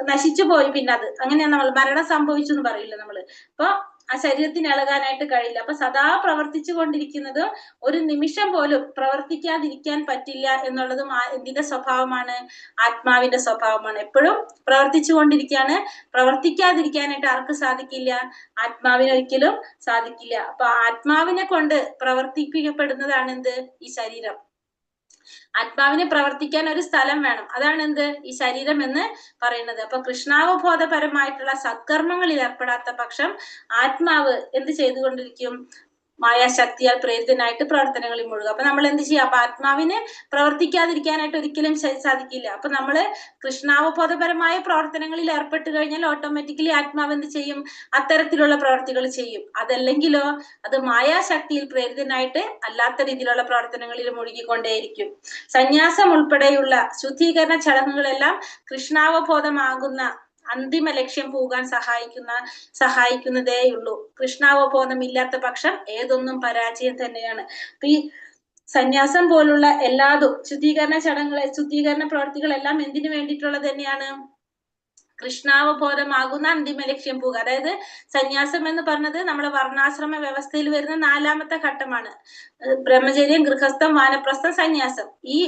നശിച്ചു പോയി. പിന്നെ അത് അങ്ങനെയാണ്, നമ്മൾ മരണം സംഭവിച്ചു എന്ന് പറയില്ല നമ്മള്. അപ്പൊ ആ ശരീരത്തിന് ഇളകാനായിട്ട് കഴിയില്ല. അപ്പൊ സദാ പ്രവർത്തിച്ചു കൊണ്ടിരിക്കുന്നത് ഒരു നിമിഷം പോലും പ്രവർത്തിക്കാതിരിക്കാൻ പറ്റില്ല എന്നുള്ളതും എന്തിന്റെ സ്വഭാവമാണ്? ആത്മാവിന്റെ സ്വഭാവമാണ്. എപ്പോഴും പ്രവർത്തിച്ചു കൊണ്ടിരിക്കുകയാണ്. പ്രവർത്തിക്കാതിരിക്കാനായിട്ട് ആർക്ക് സാധിക്കില്ല? ആത്മാവിന് ഒരിക്കലും സാധിക്കില്ല. അപ്പൊ ആത്മാവിനെ കൊണ്ട് പ്രവർത്തിപ്പിക്കപ്പെടുന്നതാണ് എന്ത്? ഈ ശരീരം. ആത്മാവിനെ പ്രവർത്തിക്കാൻ ഒരു സ്ഥലം വേണം. അതാണ് എന്ത്? ഈ ശരീരം എന്ന് പറയുന്നത്. അപ്പൊ കൃഷ്ണാവബോധപരമായിട്ടുള്ള സത്കർമ്മങ്ങളിൽ ഏർപ്പെടാത്ത പക്ഷം ആത്മാവ് എന്ത് ചെയ്തുകൊണ്ടിരിക്കും? മായാശക്തിയാൽ പ്രേരിതനായിട്ട് പ്രവർത്തനങ്ങളിൽ മുഴുകുക. അപ്പൊ നമ്മൾ എന്ത് ചെയ്യുക? അപ്പൊ ആത്മാവിന് പ്രവർത്തിക്കാതിരിക്കാനായിട്ട് ഒരിക്കലും സാധിക്കില്ല. അപ്പൊ നമ്മള് കൃഷ്ണാവബോധപരമായ പ്രവർത്തനങ്ങളിൽ ഏർപ്പെട്ട് കഴിഞ്ഞാൽ ഓട്ടോമാറ്റിക്കലി ആത്മാവ് എന്ത് ചെയ്യും? അത്തരത്തിലുള്ള പ്രവർത്തികൾ ചെയ്യും. അതല്ലെങ്കിലോ അത് മായാശക്തിയിൽ പ്രേരിതനായിട്ട് അല്ലാത്ത രീതിയിലുള്ള പ്രവർത്തനങ്ങളിൽ മുഴുകിക്കൊണ്ടേയിരിക്കും. സന്യാസം ഉൾപ്പെടെയുള്ള ശുദ്ധീകരണ ചടങ്ങുകളെല്ലാം കൃഷ്ണാവബോധമാകുന്ന അന്തിമ ലക്ഷ്യം പോകാൻ സഹായിക്കുന്നതേയുള്ളൂ. കൃഷ്ണാവബോധം ഇല്ലാത്ത പക്ഷം ഏതൊന്നും പരാജയം തന്നെയാണ്. ഈ സന്യാസം പോലുള്ള എല്ലാതും ശുദ്ധീകരണ പ്രവർത്തികളെല്ലാം എന്തിനു വേണ്ടിയിട്ടുള്ളത് തന്നെയാണ്? കൃഷ്ണാവബോധമാകുന്ന അന്തിമ ലക്ഷ്യം പോകുക. അതായത് സന്യാസം എന്ന് പറഞ്ഞത് നമ്മുടെ വർണ്ണാശ്രമ വ്യവസ്ഥയിൽ വരുന്ന 4ാമത്തെ ഘട്ടമാണ്. ബ്രഹ്മചര്യം, ഗൃഹസ്ഥം, വാനപ്രസ്ഥം, സന്യാസം. ഈ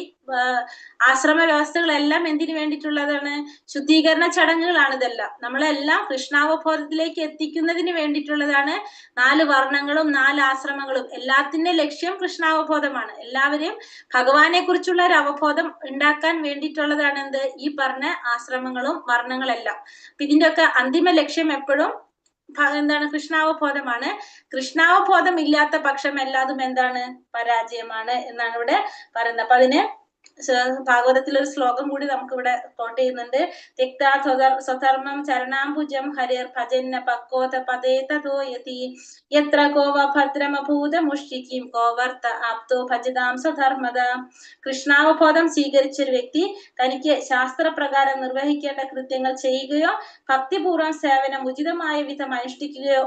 ആശ്രമ വ്യവസ്ഥകളെല്ലാം എന്തിനു വേണ്ടിയിട്ടുള്ളതാണ്? ശുദ്ധീകരണ ചടങ്ങുകളാണ് ഇതെല്ലാം. നമ്മളെല്ലാം കൃഷ്ണാവബോധത്തിലേക്ക് എത്തിക്കുന്നതിന് വേണ്ടിയിട്ടുള്ളതാണ്. 4 വർണ്ണങ്ങളും 4 ആശ്രമങ്ങളും. എല്ലാത്തിന്റെ ലക്ഷ്യം കൃഷ്ണാവബോധമാണ്. എല്ലാവരെയും ഭഗവാനെ കുറിച്ചുള്ള ഒരു അവബോധം ഉണ്ടാക്കാൻ വേണ്ടിയിട്ടുള്ളതാണ് എന്ത്? ഈ പറഞ്ഞ ആശ്രമങ്ങളും വർണ്ണങ്ങളെല്ലാം. അപ്പൊ ഇതിന്റെ ഒക്കെ അന്തിമ ലക്ഷ്യം എപ്പോഴും എന്താണ്? കൃഷ്ണാവബോധമാണ്. കൃഷ്ണാവബോധം ഇല്ലാത്ത പക്ഷം എല്ലാതും എന്താണ്? പരാജയമാണ് എന്നാണ് ഇവിടെ പറയുന്നത്. അപ്പൊ അതിന് ഭാഗവതത്തിൽ ഒരു ശ്ലോകം കൂടി നമുക്ക് ഇവിടെ കോട്ട് ചെയ്യുന്നുണ്ട്. തിക്താ സ്വധർമ്മം ചരണാംബുജം ഹരിർ ഭജന്ന പക്കോത പദേതോ യതി യത്ര കോവ ഭദ്രമഭൂത മുഷ്ടിക്കും കോവർത്ത ആപ്തോ ഭജതാം സ്വധർമ്മത. കൃഷ്ണാവബോധം സ്വീകരിച്ചൊരു വ്യക്തി തനിക്ക് ശാസ്ത്രപ്രകാരം നിർവഹിക്കേണ്ട കൃത്യങ്ങൾ ചെയ്യുകയോ ഭക്തിപൂർവ്വം സേവനം ഉചിതമായ വിധം അനുഷ്ഠിക്കുകയോ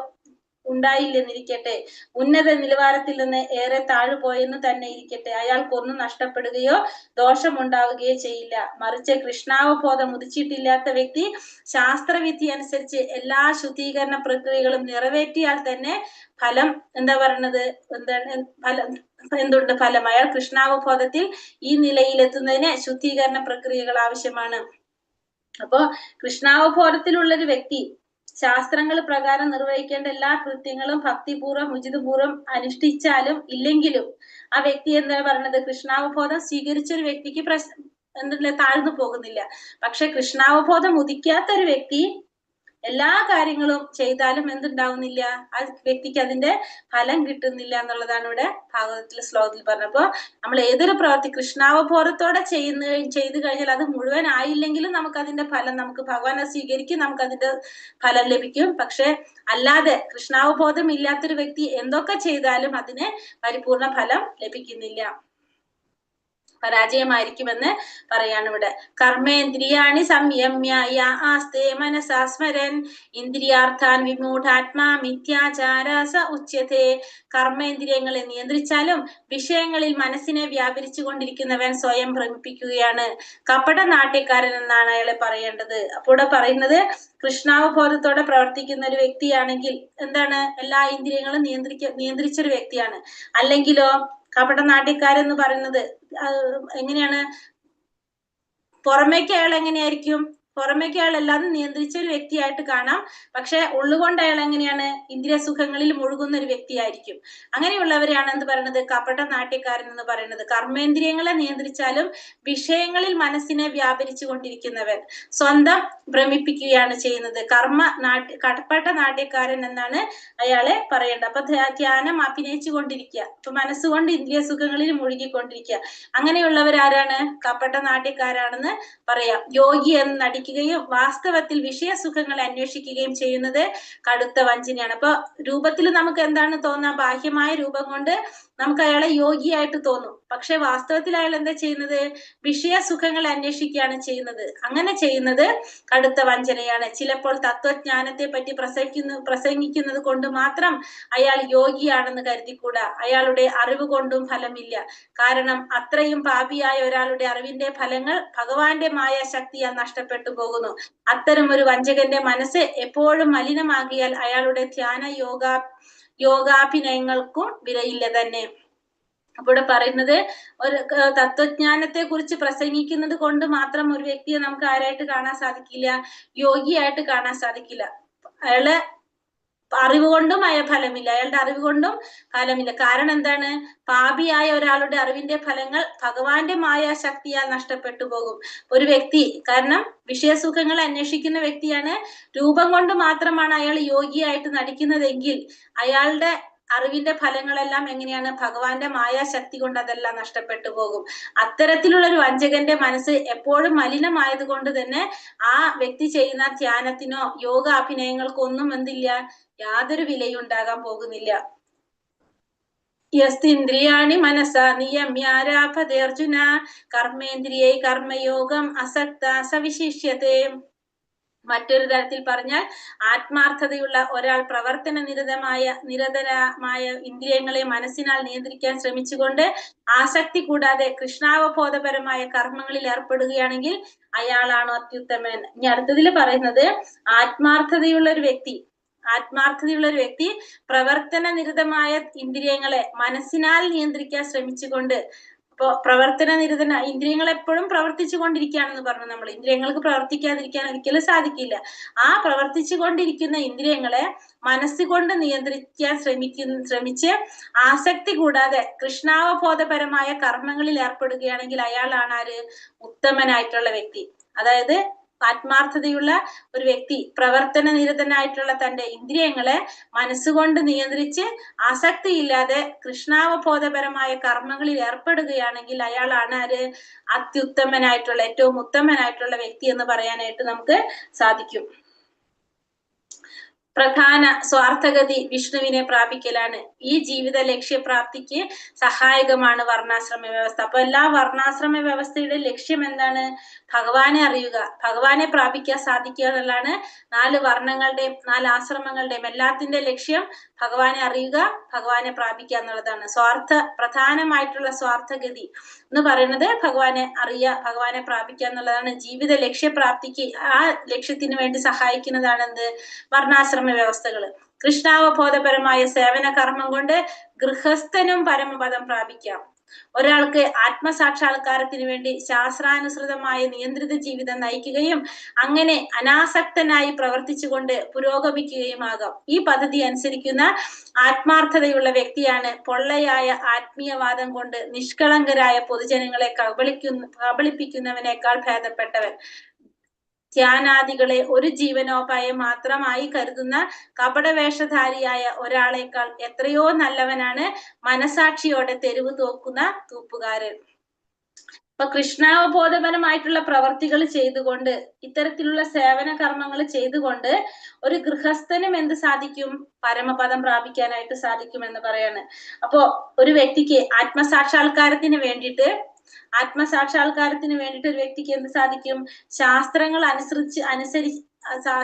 ഉണ്ടായില്ലെന്നിരിക്കട്ടെ, ഉന്നത നിലവാരത്തിൽ നിന്ന് ഏറെ താഴുപോയെന്ന് തന്നെ ഇരിക്കട്ടെ, അയാൾക്കൊന്നും നഷ്ടപ്പെടുകയോ ദോഷമുണ്ടാവുകയോ ചെയ്യില്ല. മറിച്ച് കൃഷ്ണാവബോധം ഉദിച്ചിട്ടില്ലാത്ത വ്യക്തി ശാസ്ത്രവിധി അനുസരിച്ച് എല്ലാ ശുദ്ധീകരണ പ്രക്രിയകളും നിറവേറ്റിയാൽ തന്നെ ഫലം എന്താ പറയുന്നത്? എന്തുണ്ട് ഫലം? അയാൾ കൃഷ്ണാവബോധത്തിൽ ഈ നിലയിലെത്തുന്നതിന് ശുദ്ധീകരണ പ്രക്രിയകൾ ആവശ്യമാണ്. അപ്പോ കൃഷ്ണാവബോധത്തിലുള്ളൊരു വ്യക്തി ശാസ്ത്രങ്ങൾ പ്രകാരം നിർവഹിക്കേണ്ട എല്ലാ കൃത്യങ്ങളും ഭക്തിപൂർവ്വം ഉചിതപൂർവ്വം അനുഷ്ഠിച്ചാലും ഇല്ലെങ്കിലും ആ വ്യക്തി എന്താ പറയുന്നത്? കൃഷ്ണാവബോധം സ്വീകരിച്ചൊരു വ്യക്തിക്ക് എന്തില്ല താഴ്ന്നു പോകുന്നില്ല. പക്ഷെ കൃഷ്ണാവബോധം ഉദിക്കാത്ത ഒരു വ്യക്തി എല്ലാ കാര്യങ്ങളും ചെയ്താലും എന്തുണ്ടാവുന്നില്ല? ആ വ്യക്തിക്ക് അതിന്റെ ഫലം കിട്ടുന്നില്ല എന്നുള്ളതാണ് ഇവിടെ ഭാഗവതത്തിലെ ശ്ലോകത്തിൽ പറഞ്ഞപ്പോ നമ്മൾ ഏതൊരു പ്രവൃത്തി കൃഷ്ണാവബോധത്തോടെ ചെയ്തു കഴിഞ്ഞാൽ അത് മുഴുവൻ ആയില്ലെങ്കിലും നമുക്ക് അതിന്റെ ഫലം നമുക്ക് ഭഗവാനെ സ്വീകരിക്കും, നമുക്ക് അതിന്റെ ഫലം ലഭിക്കും. പക്ഷെ അല്ലാതെ കൃഷ്ണാവബോധം ഇല്ലാത്തൊരു വ്യക്തി എന്തൊക്കെ ചെയ്താലും അതിന് പരിപൂർണ ഫലം ലഭിക്കുന്നില്ല, പരാജയമായിരിക്കുമെന്ന് പറയാണ് ഇവിടെ. കർമ്മേന്ദ്രിയാണി സംയമ്യ ആസ്തേ മനസാ സ്മരൻ ഇന്ദ്രിയാർത്ഥാൻ വിമൂഢാത്മാ മിഥ്യാചാരസ ഉച്യത്തെ. കർമ്മേന്ദ്രിയങ്ങളെ നിയന്ത്രിച്ചാലും വിഷയങ്ങളിൽ മനസ്സിനെ വ്യാപരിച്ചു കൊണ്ടിരിക്കുന്നവൻ സ്വയം ഭ്രമിപ്പിക്കുകയാണ്, കപട നാട്യക്കാരൻ എന്നാണ് അയാളെ പറയേണ്ടത്. അപ്പോൾ ഇവിടെ പറയുന്നത് കൃഷ്ണാവബോധത്തോടെ പ്രവർത്തിക്കുന്ന ഒരു വ്യക്തിയാണെങ്കിൽ എന്താണ്? എല്ലാ ഇന്ദ്രിയങ്ങളും നിയന്ത്രിച്ചൊരു വ്യക്തിയാണ്. അല്ലെങ്കിലോ കപട നാട്യക്കാരെന്ന് പറയുന്നത് എങ്ങനെയാണ്? പുറമേക്ക് അയാൾ എങ്ങനെയായിരിക്കും? പുറമേക്ക് അയാൾ എല്ലാതും നിയന്ത്രിച്ച ഒരു വ്യക്തിയായിട്ട് കാണാം. പക്ഷെ ഉള്ളുകൊണ്ട് അയാൾ എങ്ങനെയാണ്? ഇന്ദ്രിയ സുഖങ്ങളിൽ മുഴുകുന്ന ഒരു വ്യക്തിയായിരിക്കും. അങ്ങനെയുള്ളവരെയാണ് എന്ത് പറയുന്നത്? കപട നാട്യക്കാരൻ എന്ന് പറയുന്നത്. കർമ്മേന്ദ്രിയങ്ങളെ നിയന്ത്രിച്ചാലും വിഷയങ്ങളിൽ മനസ്സിനെ വ്യാപരിച്ചു കൊണ്ടിരിക്കുന്നവൻ സ്വന്തം ഭ്രമിപ്പിക്കുകയാണ് ചെയ്യുന്നത്. കപട നാട്യക്കാരൻ എന്നാണ് അയാളെ പറയേണ്ടത്. അപ്പൊ ധ്യാനം അഭിനയിച്ചു കൊണ്ടിരിക്കുക, അപ്പൊ മനസ്സുകൊണ്ട് ഇന്ദ്രിയ സുഖങ്ങളിൽ മുഴുകിക്കൊണ്ടിരിക്കുക. അങ്ങനെയുള്ളവരാരാണ്? കപട നാട്യക്കാരാണെന്ന് പറയാം. യോഗി എന്ന് നടിക്കുകയും വാസ്തവത്തിൽ വിഷയസുഖങ്ങൾ അന്വേഷിക്കുകയും ചെയ്യുന്നത് കടുത്ത വഞ്ചനയാണ്. അപ്പൊ രൂപത്തിൽ നമുക്ക് എന്താണ് തോന്നാം? ബാഹ്യമായ രൂപം കൊണ്ട് നമുക്ക് അയാളെ യോഗിയായിട്ട് തോന്നും. പക്ഷെ വാസ്തവത്തിൽ അയാൾ എന്താ ചെയ്യുന്നത്? വിഷയസുഖങ്ങൾ അന്വേഷിക്കുകയാണ് ചെയ്യുന്നത്. അങ്ങനെ ചെയ്യുന്നത് കടുത്ത വഞ്ചനയാണ്. ചിലപ്പോൾ തത്വജ്ഞാനത്തെ പറ്റി പ്രസംഗിക്കുന്നത് കൊണ്ട് മാത്രം അയാൾ യോഗിയാണെന്ന് കരുതിക്കൂടാ. അയാളുടെ അറിവ് കൊണ്ടും ഫലമില്ല. കാരണം അത്രയും പാപിയായ ഒരാളുടെ അറിവിന്റെ ഫലങ്ങൾ ഭഗവാന്റെ മായാശക്തിയാൽ നഷ്ടപ്പെട്ടു പോകുന്നു. അത്തരം ഒരു വഞ്ചകന്റെ മനസ്സ് എപ്പോഴും മലിനമാകിയാൽ അയാളുടെ ധ്യാന യോഗാഭിനയങ്ങൾക്കും വിലയില്ല തന്നെ. അപ്പോൾ പറയുന്നത് ഒരു തത്വജ്ഞാനത്തെ കുറിച്ച് പ്രസംഗിക്കുന്നത് കൊണ്ട് മാത്രം ഒരു വ്യക്തിയെ നമുക്ക് ആരായിട്ട് കാണാൻ സാധിക്കില്ല? യോഗിയായിട്ട് കാണാൻ സാധിക്കില്ല. അയാളെ അറിവ് കൊണ്ടും ഫലമില്ല, അയാളുടെ അറിവ് കൊണ്ടും ഫലമില്ല. കാരണം എന്താണ്? പാപിയായ ഒരാളുടെ അറിവിന്റെ ഫലങ്ങൾ ഭഗവാന്റെ മായാശക്തിയാൽ നഷ്ടപ്പെട്ടു പോകും ഒരു വ്യക്തി. കാരണം വിഷയസുഖങ്ങൾ അന്വേഷിക്കുന്ന വ്യക്തിയാണ്. രൂപം കൊണ്ട് മാത്രമാണ് അയാൾ യോഗിയായിട്ട് നടിക്കുന്നതെങ്കിൽ അയാളുടെ അറിവിന്റെ ഫലങ്ങളെല്ലാം എങ്ങനെയാണ്? ഭഗവാന്റെ മായാശക്തി കൊണ്ട് അതെല്ലാം നഷ്ടപ്പെട്ടു പോകും. അത്തരത്തിലുള്ള ഒരു വഞ്ചകന്റെ മനസ്സ് എപ്പോഴും മലിനമായത് കൊണ്ട് തന്നെ ആ വ്യക്തി ചെയ്യുന്ന ധ്യാനത്തിനോ യോഗാഭിനയങ്ങൾക്കോ ഒന്നും എന്തില്ല? യാതൊരു വിലയും ഉണ്ടാകാൻ പോകുന്നില്ല. യസ്തിന്ദ്രിയാണി മനസാ നിയമ്യാരാഭതേ അർജുന കർമ്മേന്ദ്രിയൈ കർമ്മയോഗം അസക്ത സവിശിഷ്യത്തെ. മറ്റൊരു തരത്തിൽ പറഞ്ഞാൽ ആത്മാർത്ഥതയുള്ള ഒരാൾ പ്രവർത്തന നിരതരമായ ഇന്ദ്രിയങ്ങളെ മനസ്സിനാൽ നിയന്ത്രിക്കാൻ ശ്രമിച്ചുകൊണ്ട് ആസക്തി കൂടാതെ കൃഷ്ണാവബോധപരമായ കർമ്മങ്ങളിൽ ഏർപ്പെടുകയാണെങ്കിൽ അയാളാണ് അത്യുത്തമൻ. ഇനി അടുത്തതിൽ പറയുന്നത് ആത്മാർത്ഥതയുള്ള ഒരു വ്യക്തി പ്രവർത്തന നിരതമായ ഇന്ദ്രിയങ്ങളെ മനസ്സിനാൽ നിയന്ത്രിക്കാൻ ശ്രമിച്ചുകൊണ്ട്. അപ്പൊ ഇന്ദ്രിയങ്ങൾ എപ്പോഴും പ്രവർത്തിച്ചു കൊണ്ടിരിക്കുകയാണെന്ന് പറഞ്ഞു നമ്മൾ. ഇന്ദ്രിയങ്ങൾക്ക് പ്രവർത്തിക്കാതിരിക്കാൻ ഒരിക്കലും സാധിക്കില്ല. ആ പ്രവർത്തിച്ചു കൊണ്ടിരിക്കുന്ന ഇന്ദ്രിയങ്ങളെ മനസ്സുകൊണ്ട് നിയന്ത്രിക്കാൻ ശ്രമിച്ച് ആസക്തി കൂടാതെ കൃഷ്ണാവബോധപരമായ കർമ്മങ്ങളിൽ ഏർപ്പെടുകയാണെങ്കിൽ അയാളാണ് ആര്? ഉത്തമനായിട്ടുള്ള വ്യക്തി. അതായത് ആത്മാർത്ഥതയുള്ള ഒരു വ്യക്തി പ്രവർത്തന നിരതനായിട്ടുള്ള തന്റെ ഇന്ദ്രിയങ്ങളെ മനസ്സുകൊണ്ട് നിയന്ത്രിച്ച് ആസക്തിയില്ലാതെ കൃഷ്ണാവബോധപരമായ കർമ്മങ്ങളിൽ ഏർപ്പെടുകയാണെങ്കിൽ അയാളാണ് ആര് അത്യുത്തമനായിട്ടുള്ള ഏറ്റവും ഉത്തമനായിട്ടുള്ള വ്യക്തി എന്ന് പറയാനായിട്ട് നമുക്ക് സാധിക്കും. പ്രധാന സ്വാർത്ഥഗതി വിഷ്ണുവിനെ പ്രാപിക്കലാണ്. ഈ ജീവിത ലക്ഷ്യപ്രാപ്തിക്ക് സഹായകമാണ് വർണ്ണാശ്രമ വ്യവസ്ഥ. അപ്പൊ എല്ലാ വർണ്ണാശ്രമ വ്യവസ്ഥയുടെ ലക്ഷ്യം എന്താണ്? ഭഗവാനെ അറിയുക, ഭഗവാനെ പ്രാപിക്കാൻ സാധിക്കുക എന്നുള്ളതാണ്. 4 വർണ്ണങ്ങളുടെയും 4 ആശ്രമങ്ങളുടെയും എല്ലാത്തിന്റെ ലക്ഷ്യം ഭഗവാനെ അറിയുക, ഭഗവാനെ പ്രാപിക്കുക എന്നുള്ളതാണ്. പ്രധാനമായിട്ടുള്ള സ്വാർത്ഥഗതി എന്ന് പറയുന്നത് ഭഗവാനെ അറിയുക, ഭഗവാനെ പ്രാപിക്കുക എന്നുള്ളതാണ്. ജീവിത ലക്ഷ്യപ്രാപ്തിക്ക് ആ ലക്ഷ്യത്തിന് വേണ്ടി സഹായിക്കുന്നതാണ് എന്ത്? വർണ്ണാശ്രമ വ്യവസ്ഥകള്. കൃഷ്ണാവബോധപരമായ സേവന കർമ്മം കൊണ്ട് ഗൃഹസ്ഥനും പരമപദം പ്രാപിക്കാം. ഒരാൾക്ക് ആത്മസാക്ഷാത്കാരത്തിന് വേണ്ടി ശാസ്ത്രാനുസൃതമായ നിയന്ത്രിത ജീവിതം നയിക്കുകയും അങ്ങനെ അനാസക്തനായി പ്രവർത്തിച്ചുകൊണ്ട് പുരോഗമിക്കുകയുമാകാം. ഈ പദ്ധതി അനുസരിക്കുന്ന ആത്മാർത്ഥതയുള്ള വ്യക്തിയാണ് പൊള്ളയായ ആത്മീയവാദം കൊണ്ട് നിഷ്കളങ്കരായ പൊതുജനങ്ങളെ കബളിപ്പിക്കുന്നവനേക്കാൾ ഭേദപ്പെട്ടവൻ. ധ്യാനാദികളെ ഒരു ജീവനോപായം മാത്രമായി കരുതുന്ന കപടവേഷധാരിയായ ഒരാളെക്കാൾ എത്രയോ നല്ലവനാണ് മനസാക്ഷിയോടെ തെരുവ് തോക്കുന്ന തൂപ്പുകാരൻ. അപ്പൊ കൃഷ്ണാവബോധപരമായിട്ടുള്ള പ്രവർത്തികൾ ചെയ്തുകൊണ്ട്, ഇത്തരത്തിലുള്ള സേവന കർമ്മങ്ങൾ ചെയ്തുകൊണ്ട് ഒരു ഗൃഹസ്ഥനും എന്ത് സാധിക്കും? പരമപദം പ്രാപിക്കാനായിട്ട് സാധിക്കും എന്ന് പറയാണ്. അപ്പോ ഒരു വ്യക്തിക്ക് ആത്മസാക്ഷാത്കാരത്തിന് വേണ്ടിയിട്ട് ഒരു വ്യക്തിക്ക് എന്ത് സാധിക്കും? ശാസ്ത്രങ്ങൾ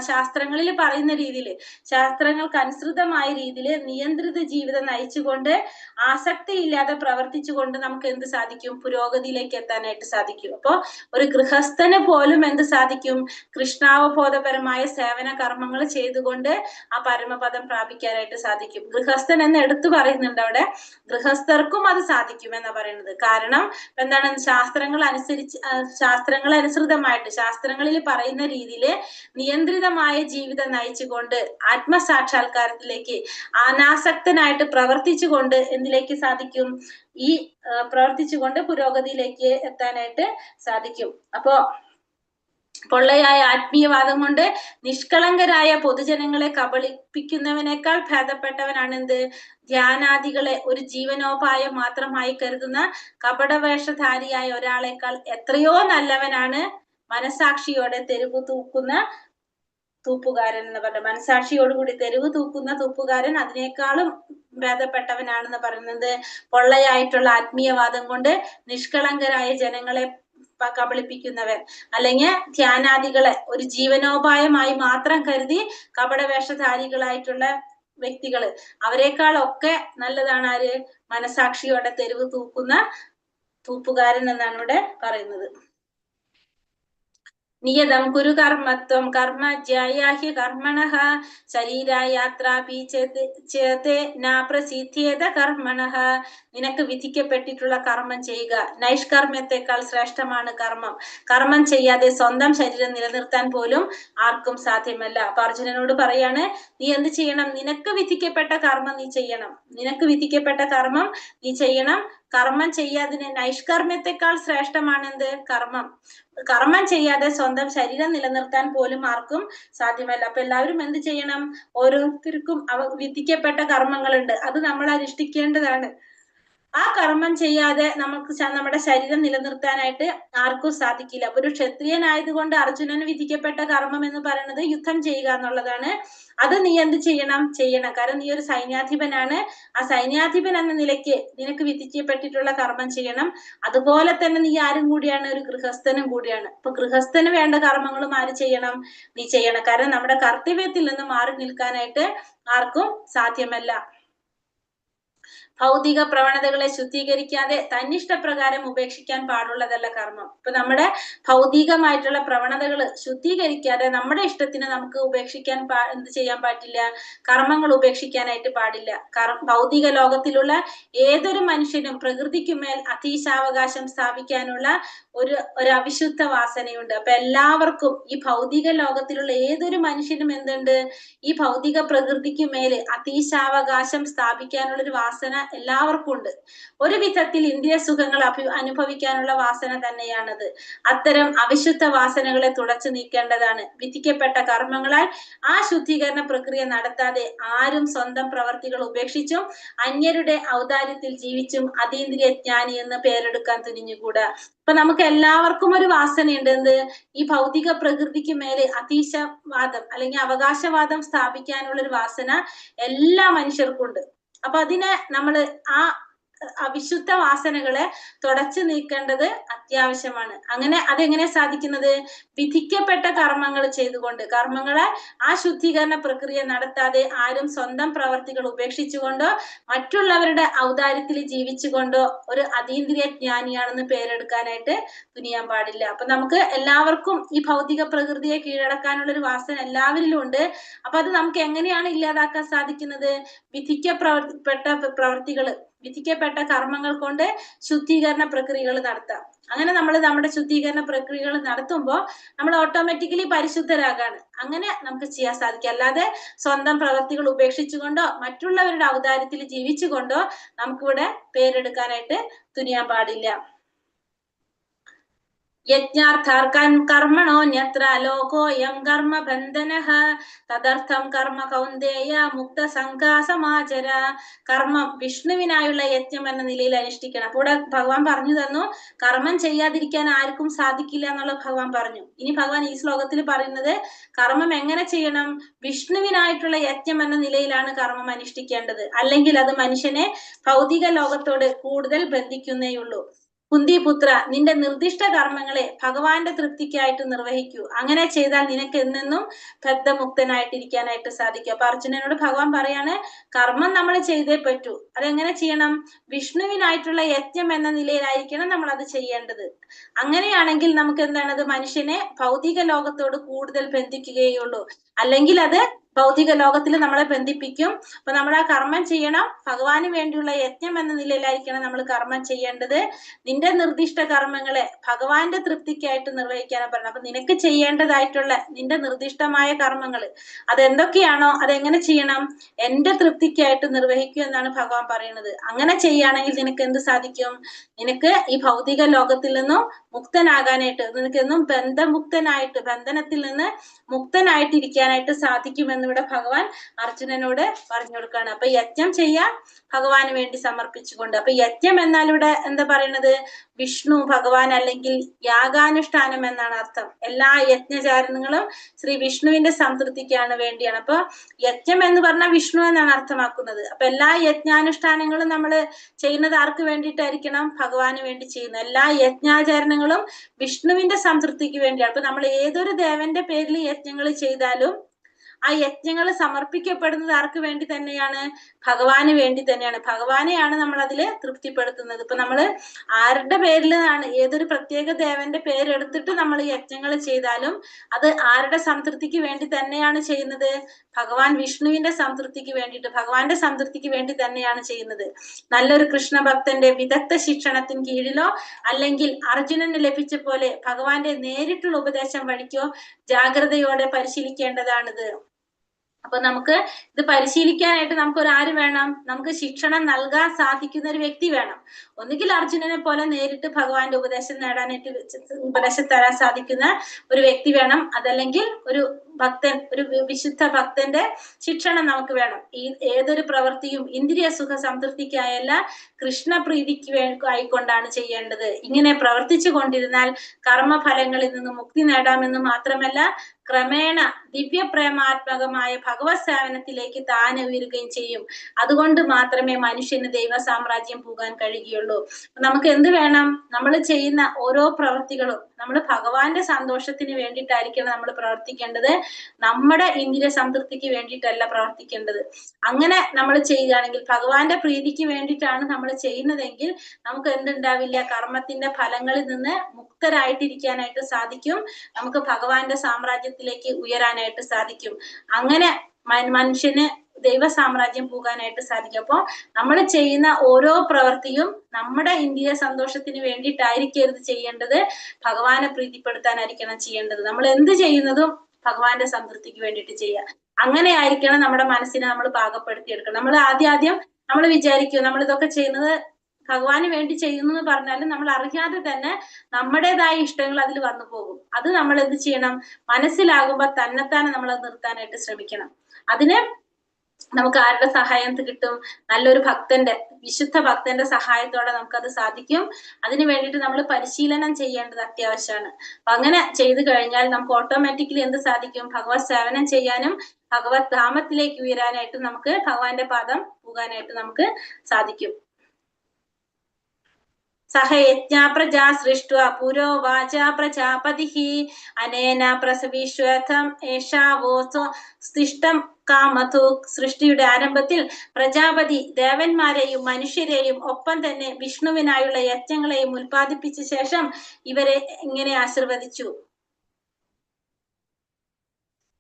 ശാസ്ത്രങ്ങളിൽ പറയുന്ന രീതിയിൽ, ശാസ്ത്രങ്ങൾക്ക് അനുസൃതമായ രീതിയിൽ നിയന്ത്രിത ജീവിതം നയിച്ചുകൊണ്ട് ആസക്തിയില്ലാതെ പ്രവർത്തിച്ചുകൊണ്ട് നമുക്ക് എന്ത് സാധിക്കും? പുരോഗതിയിലേക്ക് എത്താനായിട്ട് സാധിക്കും. അപ്പോ ഒരു ഗൃഹസ്ഥന് പോലും എന്ത് സാധിക്കും? കൃഷ്ണാവബോധപരമായ സേവന കർമ്മങ്ങൾ ചെയ്തുകൊണ്ട് ആ പരമപദം പ്രാപിക്കാനായിട്ട് സാധിക്കും. ഗൃഹസ്ഥൻ എന്ന് എടുത്തു പറയുന്നുണ്ട് അവിടെ. ഗൃഹസ്ഥർക്കും അത് സാധിക്കും എന്നാ പറയുന്നത്. കാരണം എന്താണ്? ശാസ്ത്രങ്ങൾ അനുസൃതമായിട്ട് ശാസ്ത്രങ്ങളിൽ പറയുന്ന രീതിയിൽ നിയന്ത്രിതമായ ജീവിതം നയിച്ചുകൊണ്ട് ആത്മസാക്ഷാത്കാരത്തിലേക്ക് അനാസക്തനായിട്ട് പ്രവർത്തിച്ചുകൊണ്ട് എന്തിലേക്ക് സാധിക്കും? ഈ പ്രവർത്തിച്ചുകൊണ്ട് പുരോഗതിയിലേക്ക് എത്താനായിട്ട് സാധിക്കും. അപ്പോ പൊള്ളയായ ആത്മീയവാദം കൊണ്ട് നിഷ്കളങ്കരായ പൊതുജനങ്ങളെ കബളിപ്പിക്കുന്നവനേക്കാൾ ഭേദപ്പെട്ടവനാണ് എന്ത്? ധ്യാനാദികളെ ഒരു ജീവനോപായം മാത്രമായി കരുതുന്ന കപടവേഷധാരിയായ ഒരാളെക്കാൾ എത്രയോ നല്ലവനാണ് മനസാക്ഷിയോടെ തെരുവ് തൂക്കുന്ന തൂപ്പുകാരൻ എന്ന് പറഞ്ഞ. മനസാക്ഷിയോടുകൂടി തെരുവ് തൂക്കുന്ന തൂപ്പുകാരൻ അതിനേക്കാളും ഭേദപ്പെട്ടവനാണെന്ന് പറയുന്നത്. പൊള്ളയായിട്ടുള്ള ആത്മീയവാദം കൊണ്ട് നിഷ്കളങ്കരായ ജനങ്ങളെ കബളിപ്പിക്കുന്നവൻ, അല്ലെങ്കിൽ ധ്യാനാദികളെ ഒരു ജീവനോപായമായി മാത്രം കരുതി കപടവേഷധാരികളായിട്ടുള്ള വ്യക്തികള്, അവരെക്കാളൊക്കെ നല്ലതാണ് ആര്? മനസാക്ഷിയോടെ തെരുവ് തൂക്കുന്ന തൂപ്പുകാരൻ എന്നാണ് ഇവിടെ പറയുന്നത്. നിയതം കുരു കർമ്മത്വം കർമ്മ ജ്യായാഹ്യ കർമ്മണഃ ശരീരയാത്രാപി ചേതേ ന പ്രസിദ്ധ്യേത കർമ്മണഃ. നിനക്ക് വിധിക്കപ്പെട്ടിട്ടുള്ള കർമ്മം ചെയ്യുക. നൈഷ്കർമ്മ്യത്തെക്കാൾ ശ്രേഷ്ഠമാണ് കർമ്മം. കർമ്മം ചെയ്യാതെ സ്വന്തം ശരീരം നിലനിർത്താൻ പോലും ആർക്കും സാധ്യമല്ല. അപ്പൊ അർജുനനോട് പറയാണ്, നീ എന്ത് ചെയ്യണം? നിനക്ക് വിധിക്കപ്പെട്ട കർമ്മം നീ ചെയ്യണം. നിനക്ക് വിധിക്കപ്പെട്ട കർമ്മം നീ ചെയ്യണം. കർമ്മം ചെയ്യാതിന് നൈഷ്കർമ്മ്യത്തെക്കാൾ ശ്രേഷ്ഠമാണ് എന്ത്? കർമ്മം. കർമ്മം ചെയ്യാതെ സ്വന്തം ശരീരം നിലനിർത്താൻ പോലും ആർക്കും സാധ്യമല്ല. അപ്പൊ എല്ലാവരും എന്ത് ചെയ്യണം? ഓരോരുത്തർക്കും വിധിക്കപ്പെട്ട കർമ്മങ്ങളുണ്ട്, അത് നമ്മൾ അനുഷ്ഠിക്കേണ്ടതാണ്. ആ കർമ്മം ചെയ്യാതെ നമുക്ക് നമ്മുടെ ശരീരം നിലനിർത്താനായിട്ട് ആർക്കും സാധിക്കില്ല. അപ്പൊ ഒരു ക്ഷത്രിയനായതുകൊണ്ട് അർജുനന് വിധിക്കപ്പെട്ട കർമ്മം എന്ന് പറയുന്നത് യുദ്ധം ചെയ്യുക എന്നുള്ളതാണ്. അത് നീ എന്ത് ചെയ്യണം? കാരണം നീ ഒരു സൈന്യാധിപനാണ്. ആ സൈന്യാധിപൻ എന്ന നിലയ്ക്ക് നിനക്ക് വിധിക്കപ്പെട്ടിട്ടുള്ള കർമ്മം ചെയ്യണം. അതുപോലെ തന്നെ നീ ആരും കൂടിയാണ്? ഒരു ഗൃഹസ്ഥനും കൂടിയാണ്. അപ്പൊ ഗൃഹസ്ഥന് വേണ്ട കർമ്മങ്ങളും ആര് ചെയ്യണം? നീ ചെയ്യണം. കാരണം നമ്മുടെ കർത്തവ്യത്തിൽ നിന്ന് മാറി നിൽക്കാനായിട്ട് ആർക്കും സാധ്യമല്ല. ഭൗതിക പ്രവണതകളെ ശുദ്ധീകരിക്കാതെ തന്നിഷ്ടപ്രകാരം ഉപേക്ഷിക്കാൻ പാടുള്ളതല്ല കർമ്മം. ഇപ്പൊ നമ്മുടെ ഭൗതികമായിട്ടുള്ള പ്രവണതകൾ ശുദ്ധീകരിക്കാതെ നമ്മുടെ ഇഷ്ടത്തിന് നമുക്ക് ഉപേക്ഷിക്കാൻ എന്ത് ചെയ്യാൻ പാടില്ല? കർമ്മങ്ങൾ ഉപേക്ഷിക്കാനായിട്ട് പാടില്ല. ഭൗതിക ലോകത്തിലുള്ള ഏതൊരു മനുഷ്യനും പ്രകൃതിക്കുമേൽ അതീശാവകാശം സ്ഥാപിക്കാനുള്ള ഒരു അവിശുദ്ധ വാസനയുണ്ട്. അപ്പൊ എല്ലാവർക്കും ഈ ഭൗതിക ലോകത്തിലുള്ള ഏതൊരു മനുഷ്യനും എന്തുണ്ട്? ഈ ഭൗതിക പ്രകൃതിക്ക് മേല് അതീശാവകാശം സ്ഥാപിക്കാനുള്ള ഒരു വാസന എല്ലാവർക്കും ഉണ്ട്. ഒരു വിധത്തിൽ ഇന്ദ്രിയ സുഖങ്ങൾ അനുഭവിക്കാനുള്ള വാസന തന്നെയാണത്. അത്തരം അവിശുദ്ധ വാസനകളെ തുടച്ചു നീക്കേണ്ടതാണ്. വിധിക്കപ്പെട്ട കർമ്മങ്ങളാൽ ആ ശുദ്ധീകരണ പ്രക്രിയ നടത്താതെ ആരും സ്വന്തം പ്രവർത്തികൾ ഉപേക്ഷിച്ചും അന്യരുടെ ഔദാര്യത്തിൽ ജീവിച്ചും അതീന്ദ്രിയ ജ്ഞാനി എന്ന് പേരെടുക്കാൻ തുനിഞ്ഞുകൂടാ. അപ്പൊ നമുക്ക് എല്ലാവർക്കും ഒരു വാസനയുണ്ട്. എന്ത്? ഈ ഭൗതിക പ്രകൃതിക്ക് മേലെ അതീശവാദം അല്ലെങ്കിൽ അവകാശവാദം സ്ഥാപിക്കാനുള്ള ഒരു വാസന എല്ലാ മനുഷ്യർക്കും ഉണ്ട്. അപ്പൊ അതിനെ നമ്മള് ആ അവിശുദ്ധ വാസനകളെ തുടച്ചു നീക്കേണ്ടത് അത്യാവശ്യമാണ്. അങ്ങനെ അതെങ്ങനെ സാധിക്കുന്നത്? വിധിക്കപ്പെട്ട കർമ്മങ്ങൾ ചെയ്തുകൊണ്ട്, കർമ്മങ്ങളെ ആ ശുദ്ധീകരണ പ്രക്രിയ നടത്താതെ ആരും സ്വന്തം പ്രവർത്തികൾ ഉപേക്ഷിച്ചുകൊണ്ടോ മറ്റുള്ളവരുടെ ഔദാര്യത്തിൽ ജീവിച്ചുകൊണ്ടോ ഒരു അതീന്ദ്രിയ ജ്ഞാനിയാണെന്ന് പേരെടുക്കാനായിട്ട് തുനിയാൻ പാടില്ല. അപ്പൊ നമുക്ക് എല്ലാവർക്കും ഈ ഭൗതിക പ്രകൃതിയെ കീഴടക്കാനുള്ള ഒരു വാസന എല്ലാവരിലും ഉണ്ട്. അപ്പൊ അത് നമുക്ക് എങ്ങനെയാണ് ഇല്ലാതാക്കാൻ സാധിക്കുന്നത്? വിധിക്കപ്പെട്ട പ്രവർത്തികൾ, വിധിക്കപ്പെട്ട കർമ്മങ്ങൾ കൊണ്ട് ശുദ്ധീകരണ പ്രക്രിയകൾ നടത്താം. അങ്ങനെ നമ്മൾ നമ്മുടെ ശുദ്ധീകരണ പ്രക്രിയകൾ നടത്തുമ്പോൾ നമ്മൾ ഓട്ടോമാറ്റിക്കലി പരിശുദ്ധരാകാണ്. അങ്ങനെ നമുക്ക് ചെയ്യാൻ സാധിക്കും. അല്ലാതെ സ്വന്തം പ്രവർത്തികൾ ഉപേക്ഷിച്ചുകൊണ്ടോ മറ്റുള്ളവരുടെ ഔദാര്യത്തിൽ ജീവിച്ചുകൊണ്ടോ നമുക്കിവിടെ പേരെടുക്കാനായിട്ട് തുനിയാൻ പാടില്ല. യജ്ഞാർത്ഥാർക്കാൻ കർമ്മണോന്യത്ര ലോകോയം കർമ്മ ബന്ധനഃ തദർത്ഥം കർമ്മ കൗന്ദേയ മുക്ത സംഘാസമാചര. കർമ്മം വിഷ്ണുവിനായുള്ള യജ്ഞം എന്ന നിലയിൽ അനുഷ്ഠിക്കണം. അപ്പോൾ ഇവിടെ ഭഗവാൻ പറഞ്ഞു തന്നു കർമ്മം ചെയ്യാതിരിക്കാൻ ആർക്കും സാധിക്കില്ല എന്നുള്ള ഭഗവാൻ പറഞ്ഞു. ഇനി ഭഗവാൻ ഈ ശ്ലോകത്തിൽ പറയുന്നത് കർമ്മം എങ്ങനെ ചെയ്യണം? വിഷ്ണുവിനായിട്ടുള്ള യജ്ഞം എന്ന നിലയിലാണ് കർമ്മം അനുഷ്ഠിക്കേണ്ടത്. അല്ലെങ്കിൽ അത് മനുഷ്യനെ ഭൗതിക ലോകത്തോട് കൂടുതൽ ബന്ധിക്കുന്നേയുള്ളൂ. കുന്തിപുത്ര, നിന്റെ നിർദ്ദിഷ്ട കർമ്മങ്ങളെ ഭഗവാന്റെ തൃപ്തിക്കായിട്ട് നിർവഹിക്കൂ. അങ്ങനെ ചെയ്താൽ നിനക്ക് എന്നെന്നും ബദ്ധമുക്തനായിട്ടിരിക്കാനായിട്ട് സാധിക്കും. അപ്പൊ അർജുനനോട് ഭഗവാൻ പറയാണ് കർമ്മം നമ്മൾ ചെയ്തേ പറ്റൂ. അതെങ്ങനെ ചെയ്യണം? വിഷ്ണുവിനായിട്ടുള്ള യജ്ഞം എന്ന നിലയിലായിരിക്കണം നമ്മൾ അത് ചെയ്യേണ്ടത്. അങ്ങനെയാണെങ്കിൽ നമുക്ക് എന്താണത് മനുഷ്യനെ ഭൗതിക ലോകത്തോട് കൂടുതൽ ബന്ധിക്കുകയുള്ളൂ. അല്ലെങ്കിൽ അത് ഭൗതിക ലോകത്തിൽ നമ്മളെ ബന്ധിപ്പിക്കും. അപ്പൊ നമ്മൾ ആ കർമ്മം ചെയ്യണം, ഭഗവാന് വേണ്ടിയുള്ള യജ്ഞം എന്ന നിലയിലായിരിക്കണം നമ്മൾ കർമ്മം ചെയ്യേണ്ടത്. നിന്റെ നിർദ്ദിഷ്ട കർമ്മങ്ങളെ ഭഗവാന്റെ തൃപ്തിക്കായിട്ട് നിർവഹിക്കാനാണ് പറയുന്നത്. അപ്പൊ നിനക്ക് ചെയ്യേണ്ടതായിട്ടുള്ള നിന്റെ നിർദ്ദിഷ്ടമായ കർമ്മങ്ങൾ അതെന്തൊക്കെയാണോ അതെങ്ങനെ ചെയ്യണം? എന്റെ തൃപ്തിക്കായിട്ട് നിർവഹിക്കൂ എന്നാണ് ഭഗവാൻ പറയുന്നത്. അങ്ങനെ ചെയ്യുകയാണെങ്കിൽ നിനക്ക് എന്ത് സാധിക്കും? നിനക്ക് ഈ ഭൗതിക ലോകത്തിൽ നിന്നും മുക്തനാകാനായിട്ട്, നിനക്ക് എന്നും ബന്ധമുക്തനായിട്ട്, ബന്ധനത്തിൽ നിന്ന് മുക്തനായിട്ടിരിക്കാനായിട്ട് സാധിക്കുമെന്ന് ഇവിടെ ഭഗവാൻ അർജുനനോട് പറഞ്ഞു കൊടുക്കുകയാണ്. അപ്പൊ യജ്ഞം ചെയ്യാൻ ഭഗവാന് വേണ്ടി സമർപ്പിച്ചുകൊണ്ട്. അപ്പൊ യജ്ഞം എന്നാൽ ഇവിടെ എന്താ പറയുന്നത്? വിഷ്ണു ഭഗവാൻ അല്ലെങ്കിൽ യാഗാനുഷ്ഠാനം എന്നാണ് അർത്ഥം. എല്ലാ യജ്ഞചാരണങ്ങളും ശ്രീ വിഷ്ണുവിന്റെ സംതൃപ്തിക്കാണ് വേണ്ടിയാണ്. അപ്പൊ യജ്ഞം എന്ന് പറഞ്ഞാൽ വിഷ്ണു എന്നാണ് അർത്ഥമാക്കുന്നത്. അപ്പൊ എല്ലാ യജ്ഞാനുഷ്ഠാനങ്ങളും നമ്മൾ ചെയ്യുന്നത് ആർക്ക് വേണ്ടിയിട്ടായിരിക്കണം? ഭഗവാന് വേണ്ടി ചെയ്യുന്ന എല്ലാ യജ്ഞാചരണങ്ങളും വിഷ്ണുവിന്റെ സംതൃപ്തിക്ക് വേണ്ടിയാണ്. അപ്പൊ നമ്മൾ ഏതൊരു ദേവന്റെ പേരിൽ യജ്ഞങ്ങൾ ചെയ്താലും ആ യജ്ഞങ്ങൾ സമർപ്പിക്കപ്പെടുന്നത് ആർക്ക് വേണ്ടി തന്നെയാണ്? ഭഗവാന് വേണ്ടി തന്നെയാണ്. ഭഗവാനെയാണ് നമ്മൾ അതിൽ തൃപ്തിപ്പെടുത്തുന്നത്. ഇപ്പൊ നമ്മൾ ആരുടെ പേരിലാണ്, ഏതൊരു പ്രത്യേക ദേവന്റെ പേരെടുത്തിട്ട് നമ്മൾ യജ്ഞങ്ങൾ ചെയ്താലും അത് ആരുടെ സംതൃപ്തിക്ക് വേണ്ടി തന്നെയാണ് ചെയ്യുന്നത്? ഭഗവാൻ വിഷ്ണുവിന്റെ സംതൃപ്തിക്ക് വേണ്ടിയിട്ട്, ഭഗവാന്റെ സംതൃപ്തിക്ക് വേണ്ടി തന്നെയാണ് ചെയ്യുന്നത്. നല്ലൊരു കൃഷ്ണഭക്തന്റെ വിദഗ്ധ ശിക്ഷണത്തിന് കീഴിലോ അല്ലെങ്കിൽ അർജുനന് ലഭിച്ച പോലെ ഭഗവാന്റെ നേരിട്ടുള്ള ഉപദേശം വഴിക്കോ ജാഗ്രതയോടെ പരിശീലിക്കേണ്ടതാണിത്. അപ്പൊ നമുക്ക് ഇത് പരിശീലിക്കാനായിട്ട് നമുക്ക് ആര് വേണം? നമുക്ക് ശിക്ഷണം നൽകാൻ സാധിക്കുന്ന ഒരു വ്യക്തി വേണം. ഒന്നുകിൽ അർജുനനെ പോലെ നേരിട്ട് ഭഗവാന്റെ ഉപദേശം നേടാനായിട്ട് ഉപദേശം തരാൻ സാധിക്കുന്ന ഒരു വ്യക്തി വേണം. അതല്ലെങ്കിൽ ഒരു ഭക്തൻ, ഒരു വിശുദ്ധ ഭക്തന്റെ ശിക്ഷണം നമുക്ക് വേണം. ഈ ഏതൊരു പ്രവൃത്തിയും ഇന്ദ്രിയ സുഖ സംതൃപ്തിക്കായല്ല കൃഷ്ണപ്രീതിക്ക് ആയിക്കൊണ്ടാണ് ചെയ്യേണ്ടത്. ഇങ്ങനെ പ്രവർത്തിച്ചു കൊണ്ടിരുന്നാൽ കർമ്മഫലങ്ങളിൽ നിന്ന് മുക്തി നേടാമെന്ന് മാത്രമല്ല ക്രമേണ ദിവ്യപ്രേമാത്മകമായ ഭഗവത് സേവനത്തിലേക്ക് താനെ ഉയരുകയും ചെയ്യും. അതുകൊണ്ട് മാത്രമേ മനുഷ്യന് ദൈവ സാമ്രാജ്യം പോകാൻ കഴിയുകയുള്ളൂ. നമുക്ക് എന്ത് വേണം? നമ്മൾ ചെയ്യുന്ന ഓരോ പ്രവൃത്തികളും നമ്മൾ ഭഗവാന്റെ സന്തോഷത്തിന് വേണ്ടിയിട്ടായിരിക്കണം നമ്മൾ പ്രവർത്തിക്കേണ്ടത്. നമ്മുടെ ഇന്ദ്രിയ സംതൃപ്തിക്ക് വേണ്ടിയിട്ടല്ല പ്രവർത്തിക്കേണ്ടത്. അങ്ങനെ നമ്മൾ ചെയ്യുകയാണെങ്കിൽ, ഭഗവാന്റെ പ്രീതിക്ക് വേണ്ടിയിട്ടാണ് നമ്മൾ ചെയ്യുന്നതെങ്കിൽ നമുക്ക് എന്തുണ്ടാവില്ല? കർമ്മത്തിന്റെ ഫലങ്ങളിൽ നിന്ന് മുക്തരായിട്ടിരിക്കാനായിട്ട് സാധിക്കും. നമുക്ക് ഭഗവാന്റെ സാമ്രാജ്യത്തിലേക്ക് ഉയരാനായിട്ട് സാധിക്കും. അങ്ങനെ മനുഷ്യന് ദൈവ സാമ്രാജ്യം പോകാനായിട്ട് സാധിക്കും. അപ്പോൾ നമ്മൾ ചെയ്യുന്ന ഓരോ പ്രവൃത്തിയും നമ്മുടെ ഇന്ദ്രിയ സന്തോഷത്തിന് വേണ്ടിയിട്ടായിരിക്കരുത് ചെയ്യേണ്ടത്, ഭഗവാനെ പ്രീതിപ്പെടുത്താനായിരിക്കണം ചെയ്യേണ്ടത്. നമ്മൾ എന്ത് ചെയ്യുന്നതും ഭഗവാന്റെ സംതൃപ്തിക്ക് വേണ്ടിയിട്ട് ചെയ്യുക. അങ്ങനെ ആയിരിക്കണം നമ്മുടെ മനസ്സിനെ നമ്മൾ പാകപ്പെടുത്തിയെടുക്കണം. നമ്മൾ ആദ്യം നമ്മൾ വിചാരിക്കും നമ്മൾ ഇതൊക്കെ ചെയ്യുന്നത് ഭഗവാന് വേണ്ടി ചെയ്യുന്നു എന്ന് പറഞ്ഞാലും നമ്മൾ അറിയാതെ തന്നെ നമ്മുടേതായ ഇഷ്ടങ്ങൾ അതിൽ വന്നു പോകും. അത് നമ്മൾ എന്ത് ചെയ്യണം? മനസ്സിലാകുമ്പോൾ തന്നെത്താനെ നമ്മൾ അത് നിർത്താനായിട്ട് ശ്രമിക്കണം. അതിന് നമുക്ക് ആരുടെ സഹായം കിട്ടും? നല്ലൊരു ഭക്തന്റെ, വിശുദ്ധ ഭക്തന്റെ സഹായത്തോടെ നമുക്കത് സാധിക്കും. അതിനു വേണ്ടിയിട്ട് നമ്മൾ പരിശീലനം ചെയ്യേണ്ടത് അത്യാവശ്യമാണ്. അപ്പൊ അങ്ങനെ ചെയ്തു കഴിഞ്ഞാൽ നമുക്ക് ഓട്ടോമാറ്റിക്കലി എന്ത് സാധിക്കും? ഭഗവത് സേവനം ചെയ്യാനും ഭഗവത് ധാമത്തിലേക്ക് ഉയരാനായിട്ടും നമുക്ക് ഭഗവാന്റെ പാദം പോകാനായിട്ട് നമുക്ക് സാധിക്കും. സഹയജ്ഞാ പ്രജാ സൃഷ്ട്വാ പുരോവാച പ്രജാപതിഃ അനേന പ്രസവിശ്വതം ഏഷാവോസോ സ്തിഷ്ടം കാമധു. സൃഷ്ടിയുടെ ആരംഭത്തിൽ പ്രജാപതി ദേവന്മാരെയും മനുഷ്യരെയും ഒപ്പം തന്നെ വിഷ്ണുവിനായുള്ള യജ്ഞങ്ങളെയും ഉൽപ്പാദിപ്പിച്ച ശേഷം ഇവരെ ഇങ്ങനെ ആശീർവദിച്ചു: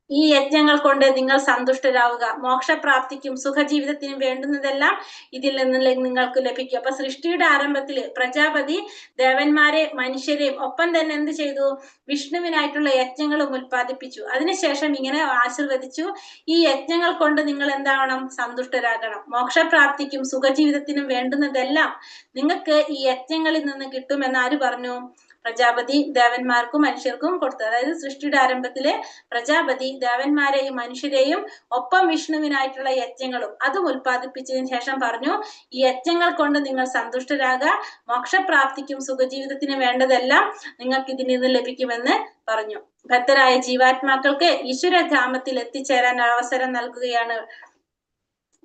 ഈ യജ്ഞങ്ങൾ കൊണ്ട് നിങ്ങൾ സന്തുഷ്ടരാവുക. മോക്ഷപ്രാപ്തിക്കും സുഖജീവിതത്തിനും വേണ്ടുന്നതെല്ലാം ഇതിൽ നിന്ന് നിങ്ങൾക്ക് ലഭിക്കും. അപ്പൊ സൃഷ്ടിയുടെ ആരംഭത്തിൽ പ്രജാപതി ദേവന്മാരെ മനുഷ്യരെയും ഒപ്പം തന്നെ എന്ത് ചെയ്തു? വിഷ്ണുവിനായിട്ടുള്ള യജ്ഞങ്ങളും ഉൽപ്പാദിപ്പിച്ചു. അതിനുശേഷം ഇങ്ങനെ ആശീർവദിച്ചു: ഈ യജ്ഞങ്ങൾ കൊണ്ട് നിങ്ങൾ എന്താവണം? സന്തുഷ്ടരാകണം. മോക്ഷപ്രാപ്തിക്കും സുഖജീവിതത്തിനും വേണ്ടുന്നതെല്ലാം നിങ്ങൾക്ക് ഈ യജ്ഞങ്ങളിൽ നിന്ന് കിട്ടുമെന്ന് ആര് പറഞ്ഞു? പ്രജാപതി ദേവന്മാർക്കും മനുഷ്യർക്കും കൊടുത്തു. അതായത് സൃഷ്ടിയുടെ ആരംഭത്തില് പ്രജാപതി ദേവന്മാരെയും മനുഷ്യരെയും ഒപ്പം വിഷ്ണുവിനായിട്ടുള്ള യജ്ഞങ്ങളും അതും ഉൽപ്പാദിപ്പിച്ചതിന് ശേഷം പറഞ്ഞു: ഈ യജ്ഞങ്ങൾ കൊണ്ട് നിങ്ങൾ സന്തുഷ്ടരാകുക, മോക്ഷപ്രാപ്തിക്കും സുഖജീവിതത്തിനും വേണ്ടതെല്ലാം നിങ്ങൾക്ക് ഇതിൽ നിന്ന് ലഭിക്കുമെന്ന് പറഞ്ഞു. ഭക്തരായ ജീവാത്മാക്കൾക്ക് ഈശ്വരധാമത്തിൽ എത്തിച്ചേരാൻ അവസരം നൽകുകയാണ്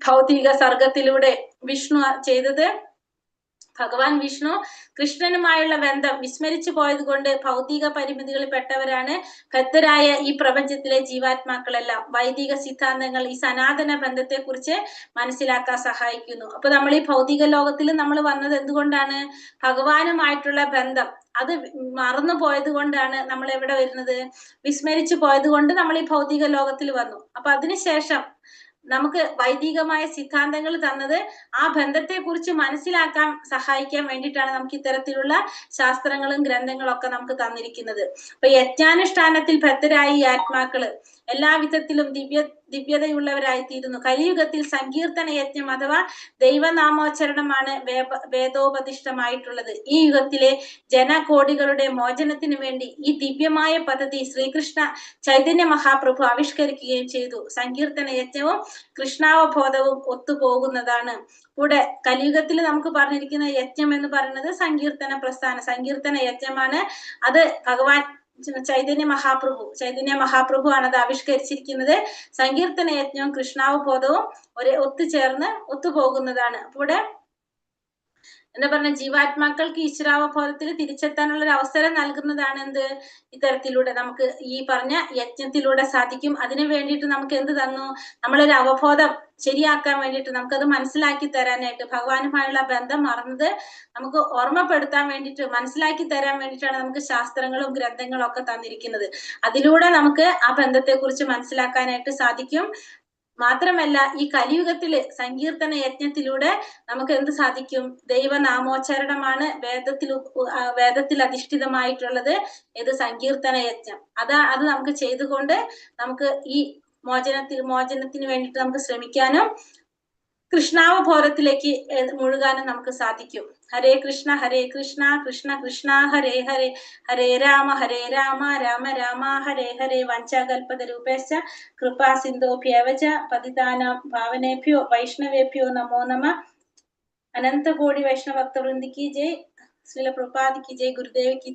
ഭൗതിക സർഗത്തിലൂടെ വിഷ്ണു ചെയ്തത്. ഭഗവാൻ വിഷ്ണു കൃഷ്ണനുമായുള്ള ബന്ധം വിസ്മരിച്ചു പോയത് കൊണ്ട് ഭൗതിക പരിമിതികളിൽ പെട്ടവരാണ് ഭക്തരായ ഈ പ്രപഞ്ചത്തിലെ ജീവാത്മാക്കളെല്ലാം. വൈദിക സിദ്ധാന്തങ്ങൾ ഈ സനാതന ബന്ധത്തെ കുറിച്ച് മനസ്സിലാക്കാൻ സഹായിക്കുന്നു. അപ്പൊ നമ്മൾ ഈ ഭൗതിക ലോകത്തിൽ നമ്മൾ വന്നത് എന്തുകൊണ്ടാണ്? ഭഗവാനുമായിട്ടുള്ള ബന്ധം അത് മറന്നു പോയത് കൊണ്ടാണ് നമ്മൾ എവിടെ വരുന്നത്? വിസ്മരിച്ചു പോയത് കൊണ്ട് നമ്മൾ ഈ ഭൗതിക ലോകത്തിൽ വന്നു. അപ്പൊ അതിനുശേഷം നമുക്ക് വൈദികമായ സിദ്ധാന്തങ്ങൾ തന്നത് ആ ബന്ധത്തെ കുറിച്ച് മനസ്സിലാക്കാൻ സഹായിക്കാൻ വേണ്ടിയിട്ടാണ് നമുക്ക് ഇത്തരത്തിലുള്ള ശാസ്ത്രങ്ങളും ഗ്രന്ഥങ്ങളും ഒക്കെ നമുക്ക് തന്നിരിക്കുന്നത്. അപ്പൊ യജ്ഞാനുഷ്ഠാനത്തിൽ ഭക്തരായ ഈ ആത്മാക്കള് എല്ലാവിധത്തിലും ദിവ്യതയുള്ളവരായി തീരുന്നു. കലിയുഗത്തിൽ സങ്കീർത്തന യജ്ഞം അഥവാ ദൈവനാമോച്ചരണമാണ് വേദോപദിഷ്ടമായിട്ടുള്ളത്. ഈ യുഗത്തിലെ ജനകോടികളുടെ മോചനത്തിനു വേണ്ടി ഈ ദിവ്യമായ പദ്ധതി ശ്രീകൃഷ്ണ ചൈതന്യ മഹാപ്രഭു ആവിഷ്കരിക്കുകയും ചെയ്തു. സങ്കീർത്തന യജ്ഞവും കൃഷ്ണാവബോധവും ഒത്തുപോകുന്നതാണ്. കൂടെ കലിയുഗത്തിൽ നമുക്ക് പറഞ്ഞിരിക്കുന്ന യജ്ഞം എന്ന് പറയുന്നത് സങ്കീർത്തന പ്രസ്ഥാനം, സങ്കീർത്തന യജ്ഞമാണ്. അത് ഭഗവാൻ ചൈതന്യ മഹാപ്രഭു ആണ് അത് ആവിഷ്കരിച്ചിരിക്കുന്നത്. സങ്കീർത്തന യജ്ഞവും കൃഷ്ണാവബോധവും ഒത്തുപോകുന്നതാണ്. ഇവിടെ എന്താ പറഞ്ഞ ജീവാത്മാക്കൾക്ക് ഈശ്വരാവബോധത്തിൽ തിരിച്ചെത്താനുള്ള ഒരു അവസരം നൽകുന്നതാണ് എന്ത്? ഇത്തരത്തിലൂടെ നമുക്ക് ഈ പറഞ്ഞ യജ്ഞത്തിലൂടെ സാധിക്കും. അതിനു വേണ്ടിയിട്ട് നമുക്ക് എന്ത് തന്നു? നമ്മളൊരു അവബോധം ശരിയാക്കാൻ വേണ്ടിയിട്ട്, നമുക്കത് മനസ്സിലാക്കി തരാനായിട്ട്, ഭഗവാനുമായുള്ള ബന്ധം മറന്നത് നമുക്ക് ഓർമ്മപ്പെടുത്താൻ വേണ്ടിയിട്ട്, മനസ്സിലാക്കി തരാൻ വേണ്ടിയിട്ടാണ് നമുക്ക് ശാസ്ത്രങ്ങളും ഗ്രന്ഥങ്ങളും ഒക്കെ തന്നിരിക്കുന്നത്. അതിലൂടെ നമുക്ക് ആ ബന്ധത്തെ കുറിച്ച് മനസ്സിലാക്കാനായിട്ട് സാധിക്കും. മാത്രമല്ല ഈ കലിയുഗത്തില് സങ്കീർത്തന യജ്ഞത്തിലൂടെ നമുക്ക് എന്ത് സാധിക്കും? ദൈവനാമോച്ചാരണമാണ് വേദത്തിൽ അധിഷ്ഠിതമായിട്ടുള്ളത്. ഇത് സങ്കീർത്തന യജ്ഞം. അത് നമുക്ക് ചെയ്തുകൊണ്ട് നമുക്ക് ഈ മോചനത്തിന് വേണ്ടിയിട്ട് നമുക്ക് ശ്രമിക്കാനും കൃഷ്ണാവബോധത്തിലേക്ക് മുഴുകാനും നമുക്ക് സാധിക്കും. ഹരേ കൃഷ്ണ കൃഷ്ണ കൃഷ്ണ ഹരേ ഹരേ, ഹരേ രാമ രാമ രാമ ഹരേ ഹരേ. വഞ്ചാകൽപതരൂപേശ്ച കൃപാ സിന്ധോഭ്യവച പതിതാനാം പാവനേഭ്യോ വൈഷ്ണവേഭ്യോ നമോ നമഃ. അനന്തകോടി വൈഷ്ണവ ഭക്തവൃന്ദി കി ജയ്. ശ്രീല പ്രഭുപാദ് കി ജയ്. ഗുരുദേവ് കി ജയ്.